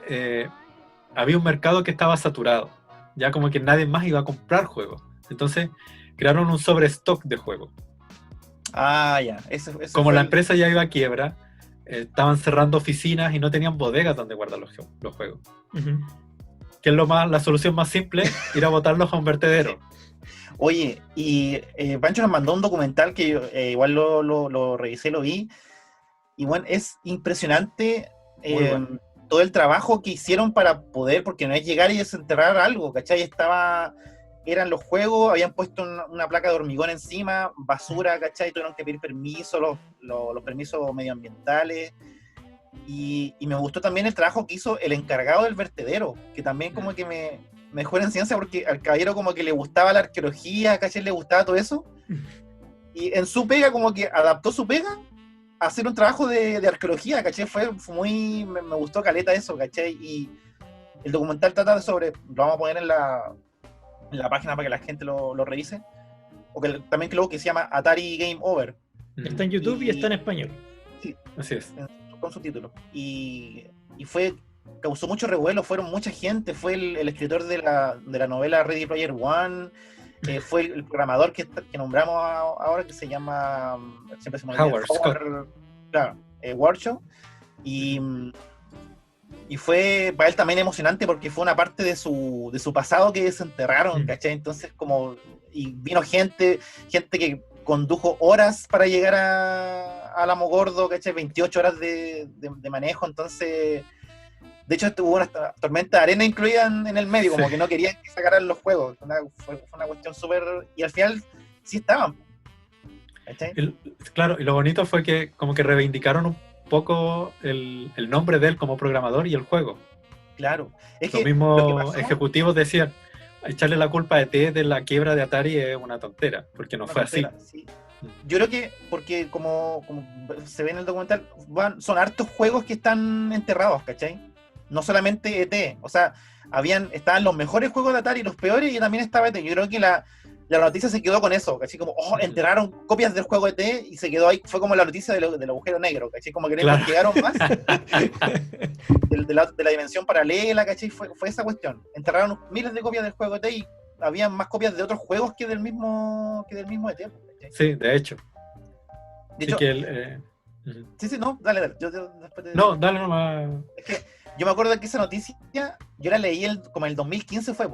había un mercado que estaba saturado, ya como que nadie más iba a comprar juegos, entonces crearon un sobrestock de juegos. Ya. Como la empresa ya iba a quiebra, estaban cerrando oficinas y no tenían bodegas donde guardar los juegos. Que es la solución más simple, ir a botarlos a un vertedero. Oye, y Pancho nos mandó un documental que yo, igual lo revisé, lo vi, y bueno, es impresionante todo el trabajo que hicieron para poder, porque no es llegar y desenterrar algo, ¿cachai? Eran los juegos, habían puesto una placa de hormigón encima, basura, ¿cachai? Tuvieron que pedir permiso, los permisos medioambientales. Y me gustó también el trabajo que hizo el encargado del vertedero, que también como que me dejó en enseñanza, porque al caballero como que le gustaba la arqueología, ¿cachai? Le gustaba todo eso. Y en su pega como que adaptó su pega a hacer un trabajo de arqueología, ¿cachai? Fue muy... Me gustó caleta eso, ¿cachai? Y el documental trata sobre... Lo vamos a poner en la página para que la gente lo revise. O que también creo que se llama Atari Game Over. Está en YouTube y está en español. Sí, así es. Con subtítulos. Y causó mucho revuelo, fueron mucha gente, fue el escritor de la novela Ready Player One, fue el programador que nombramos ahora, que se llama siempre se me olvida, Howard Scott. Claro, Warshaw, y fue para él también emocionante porque fue una parte de su pasado que desenterraron, ¿cachai? Entonces y vino gente que condujo horas para llegar a Álamo Gordo, ¿cachai? 28 horas de manejo, entonces de hecho hubo una tormenta de arena incluida en el medio, como que no querían que sacaran los juegos, fue una cuestión súper, y al final sí estaban, ¿cachai? Claro, y lo bonito fue que como que reivindicaron un poco el nombre de él como programador y el juego. Claro. Los mismos ejecutivos decían, echarle la culpa a ET de la quiebra de Atari es una tontera, porque no fue así. Sí. Yo creo que, porque como se ve en el documental, son hartos juegos que están enterrados, ¿cachai? No solamente ET, o sea, estaban los mejores juegos de Atari, los peores, y también estaba ET. Yo creo que la noticia se quedó con eso, ¿cachai? Como, enterraron copias del juego ET y se quedó ahí, fue como la noticia del agujero negro, ¿cachai? Como que no investigaron más de la dimensión paralela, ¿cachai? Fue esa cuestión. Enterraron miles de copias del juego ET y había más copias de otros juegos que del mismo ET, ¿cachai? Sí, de hecho. De hecho, sí, no, dale. No, dale nomás. Es que yo me acuerdo que esa noticia, yo la leí como en el 2015 fue,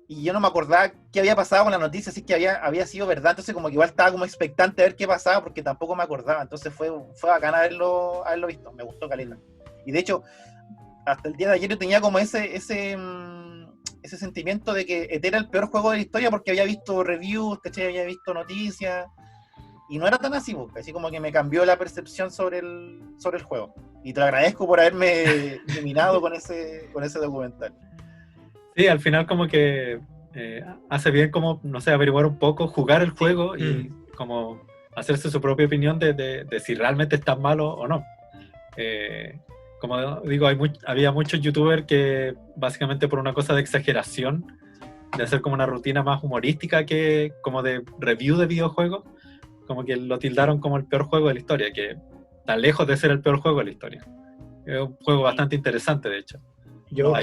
y yo no me acordaba qué había pasado con la noticia, así que había sido verdad, entonces como que igual estaba como expectante a ver qué pasaba, porque tampoco me acordaba, entonces fue bacán haberlo visto, me gustó caleta. Y de hecho, hasta el día de ayer yo tenía como ese sentimiento de que ET era el peor juego de la historia, porque había visto reviews, ¿cachai? Había visto noticias, y no era tan así, así como que me cambió la percepción sobre el juego. Y te lo agradezco por haberme iluminado con ese documental. Sí, al final como que hace bien como, no sé, averiguar un poco, jugar el juego y como hacerse su propia opinión de si realmente es tan malo o no. Como digo, había muchos youtubers que básicamente por una cosa de exageración, de hacer como una rutina más humorística que como de review de videojuegos, como que lo tildaron como el peor juego de la historia, que está lejos de ser el peor juego de la historia. Es un juego bastante interesante, de hecho. Yo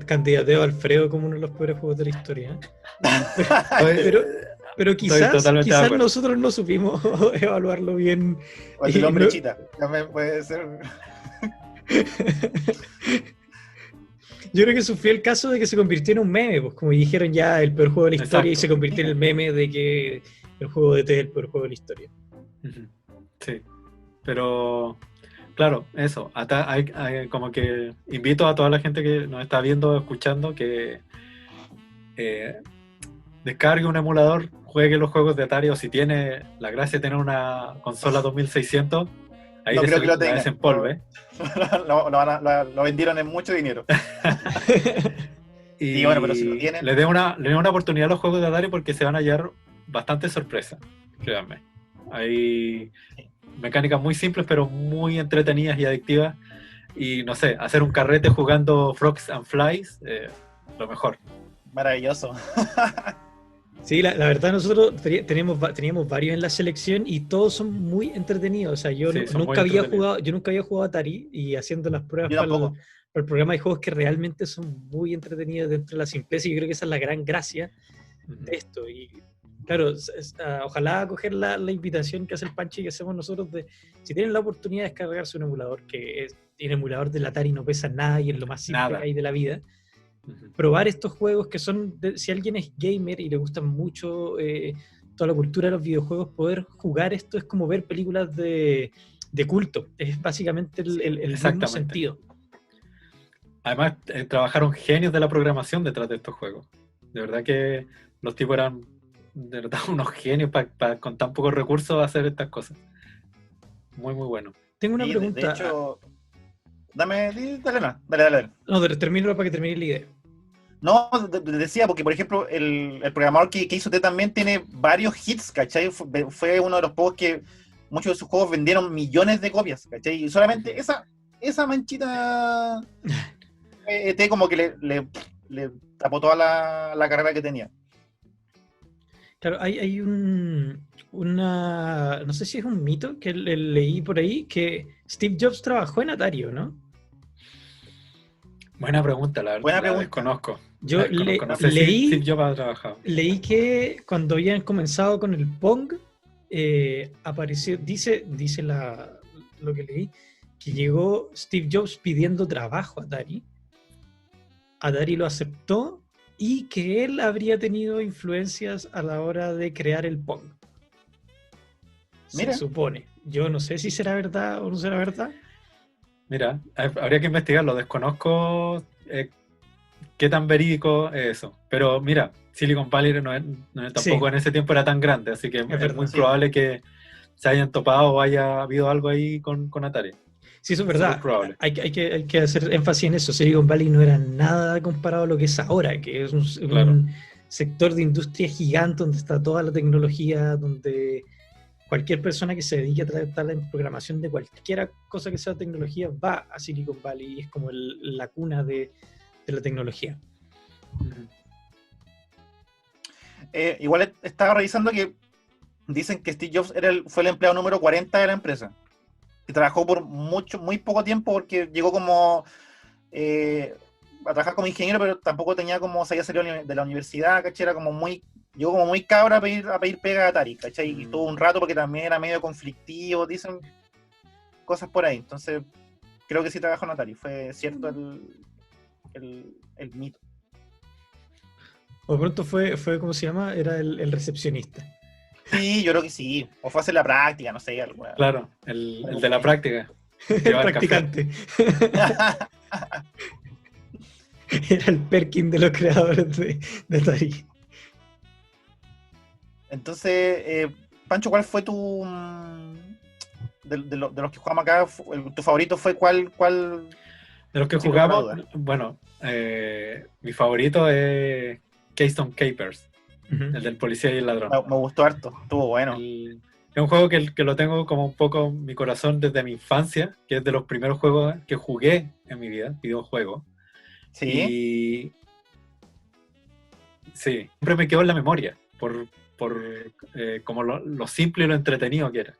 candidateo a Alfredo como uno de los peores juegos de la historia. Pero quizás nosotros no supimos evaluarlo bien. O el hombre chita, también puede ser. Yo creo que sufrió el caso de que se convirtió en un meme, pues como dijeron ya el peor juego de la historia. Exacto. Y se convirtió en el meme de que el juego de ET es el peor juego de la historia. Sí, pero claro, eso, hay como que invito a toda la gente que nos está viendo, escuchando, que descargue un emulador, juegue los juegos de Atari, o si tiene la gracia de tener una consola 2600, ahí no creo que lo la desempolve. Lo vendieron en mucho dinero. Y bueno, pero si lo tienen... le dé una oportunidad a los juegos de Atari porque se van a hallar bastante sorpresa, créanme. Hay mecánicas muy simples pero muy entretenidas y adictivas. Y no sé, hacer un carrete jugando Frogs and Flies, lo mejor. Maravilloso. Sí, la verdad nosotros teníamos varios en la selección y todos son muy entretenidos. O sea, yo nunca había jugado Atari, y haciendo las pruebas para el programa de juegos que realmente son muy entretenidos dentro de la simpleza, y yo creo que esa es la gran gracia de esto. Y claro, ojalá acoger la invitación que hace el Pancho y que hacemos nosotros de, si tienen la oportunidad de descargarse un emulador, tiene emulador del Atari, no pesa nada y es lo más simple que hay de la vida. Probar estos juegos que son, si alguien es gamer y le gusta mucho toda la cultura de los videojuegos, poder jugar esto es como ver películas de culto, es básicamente el mismo sentido. Además, trabajaron genios de la programación detrás de estos juegos. De verdad que los tipos eran de verdad unos genios para con tan pocos recursos hacer estas cosas. Muy, muy bueno. Tengo una pregunta. De hecho, dale. No, termínalo para que termine la idea. No, decía, porque por ejemplo, el programador que hizo T también tiene varios hits, ¿cachai? Fue uno de los pocos que muchos de sus juegos vendieron millones de copias, ¿cachai? Y solamente esa manchita T como que le tapó toda la carrera que tenía. Claro, hay no sé si es un mito que leí por ahí, que Steve Jobs trabajó en Atari, ¿no? Buena pregunta, la verdad. La desconozco. Yo no sé si Steve Jobs ha trabajado. Leí que cuando habían comenzado con el Pong, apareció, dice lo que leí, que llegó Steve Jobs pidiendo trabajo a Atari. Atari lo aceptó y que él habría tenido influencias a la hora de crear el Pong. Se supone. Yo no sé si será verdad o no será verdad. Mira, habría que investigarlo. Desconozco qué tan verídico es eso. Pero mira, Silicon Valley tampoco en ese tiempo era tan grande, así que es muy probable que se hayan topado o haya habido algo ahí con Atari. Sí, eso es verdad. Hay que hacer énfasis en eso. Silicon Valley no era nada comparado a lo que es ahora, que es un sector de industria gigante donde está toda la tecnología, donde cualquier persona que se dedique a tratar la programación de cualquier cosa que sea tecnología va a Silicon Valley y es como la cuna de la tecnología. Igual estaba revisando que dicen que Steve Jobs fue el empleado número 40 de la empresa. Que trabajó por muy poco tiempo porque llegó como a trabajar como ingeniero, pero tampoco tenía como se había salido de la universidad, ¿cachai? Llegó como muy cabra a pedir pega a Atari, ¿cachai? Y estuvo un rato porque también era medio conflictivo, dicen cosas por ahí. Entonces, creo que sí trabajó en Atari. Fue cierto el mito. O de pronto fue ¿cómo se llama? Era el recepcionista. Sí, yo creo que sí. O fue a hacer la práctica, no sé. Alguna... Claro, el de la práctica. El practicante. Era el Perkin de los creadores de Atari. Entonces, Pancho, ¿cuál fue tu... de los que jugamos acá, tu favorito fue cuál? De los que jugamos, bueno, mi favorito es Keystone Capers. El del policía y el ladrón. Me gustó harto, estuvo bueno. Es un juego que lo tengo como un poco en mi corazón desde mi infancia, que es de los primeros juegos que jugué en mi vida, videojuego. Sí. Y sí, siempre me quedó en la memoria por como lo simple y lo entretenido que era.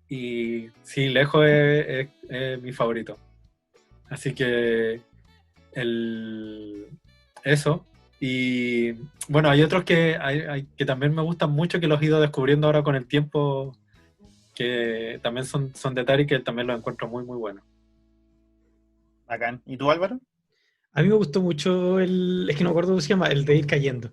Y sí, lejos es mi favorito. Así que eso. Y bueno, hay otros que también me gustan mucho, que los he ido descubriendo ahora con el tiempo, que también son de Atari, que también los encuentro muy, muy buenos. Bacán. ¿Y tú, Álvaro? A mí me gustó mucho es que no me acuerdo cómo se llama, el de ir cayendo.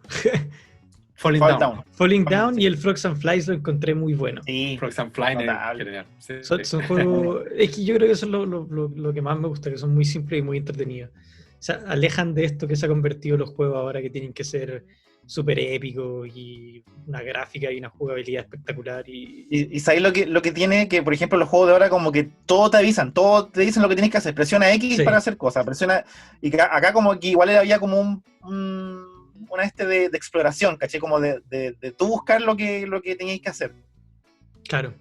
Falling Down. Falling Down, sí. Y el Frogs and Flies lo encontré muy bueno. Sí. Frogs and Flies es genial. Sí, son juegos... Es que yo creo que eso es lo que más me gusta, que son muy simples y muy entretenidos. O sea, alejan de esto que se ha convertido los juegos ahora, que tienen que ser súper épico y una gráfica y una jugabilidad espectacular. Y ¿sabéis lo que tiene? Que, por ejemplo, los juegos de ahora como que todo te avisan, todo te dicen lo que tienes que hacer. Presiona X para hacer cosas, y acá como que igual había como una de exploración, ¿caché? Como de tú buscar lo que teníais que hacer. Claro.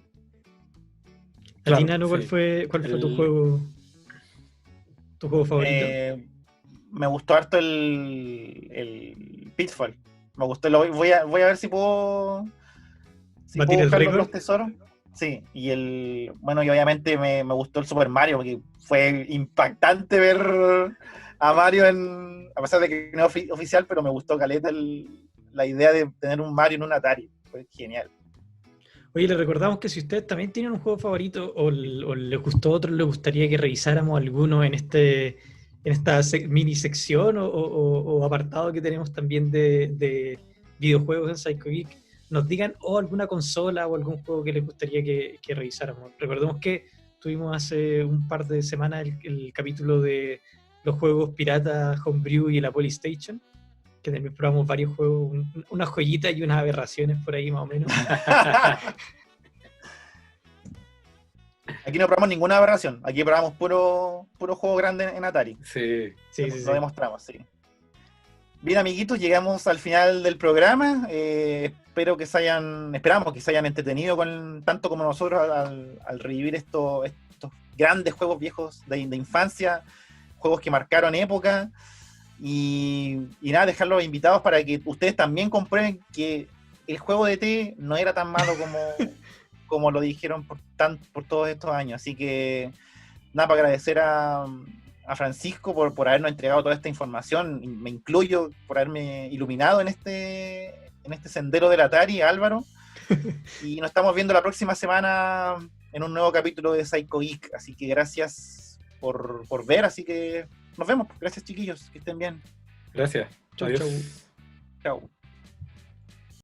¿A ti, Nano, cuál fue tu juego favorito? Me gustó harto el Pitfall. Me gustó, voy a ver si puedo batir el récord. Los tesoros. Sí, y y obviamente me gustó el Super Mario, porque fue impactante ver a Mario a pesar de que no es oficial, pero me gustó caleta la idea de tener un Mario en un Atari. Fue genial. Oye, les recordamos que si ustedes también tienen un juego favorito o les gustó otro, les gustaría que revisáramos alguno en esta mini sección o apartado que tenemos también de videojuegos en Psycho Geek, nos digan alguna consola o algún juego que les gustaría que revisáramos. Recordemos que tuvimos hace un par de semanas el capítulo de los juegos pirata Homebrew y la Polystation, que también probamos varios juegos, unas joyitas y unas aberraciones por ahí más o menos. Aquí no probamos ninguna aberración, aquí probamos puro juego grande en Atari. Sí. Lo demostramos, sí. Bien, amiguitos, llegamos al final del programa. Esperamos que se hayan entretenido tanto como nosotros al revivir estos grandes juegos viejos de infancia, juegos que marcaron época. Y nada, dejarlos invitados para que ustedes también comprueben que el juego de T no era tan malo como lo dijeron por todos estos años. Así que nada, para agradecer a Francisco por habernos entregado toda esta información, me incluyo por haberme iluminado en este sendero del Atari, Álvaro. Y nos estamos viendo la próxima semana en un nuevo capítulo de Psycho Geek. Así que gracias por ver, así que nos vemos. Gracias, chiquillos, que estén bien. Gracias. Chau. Chau.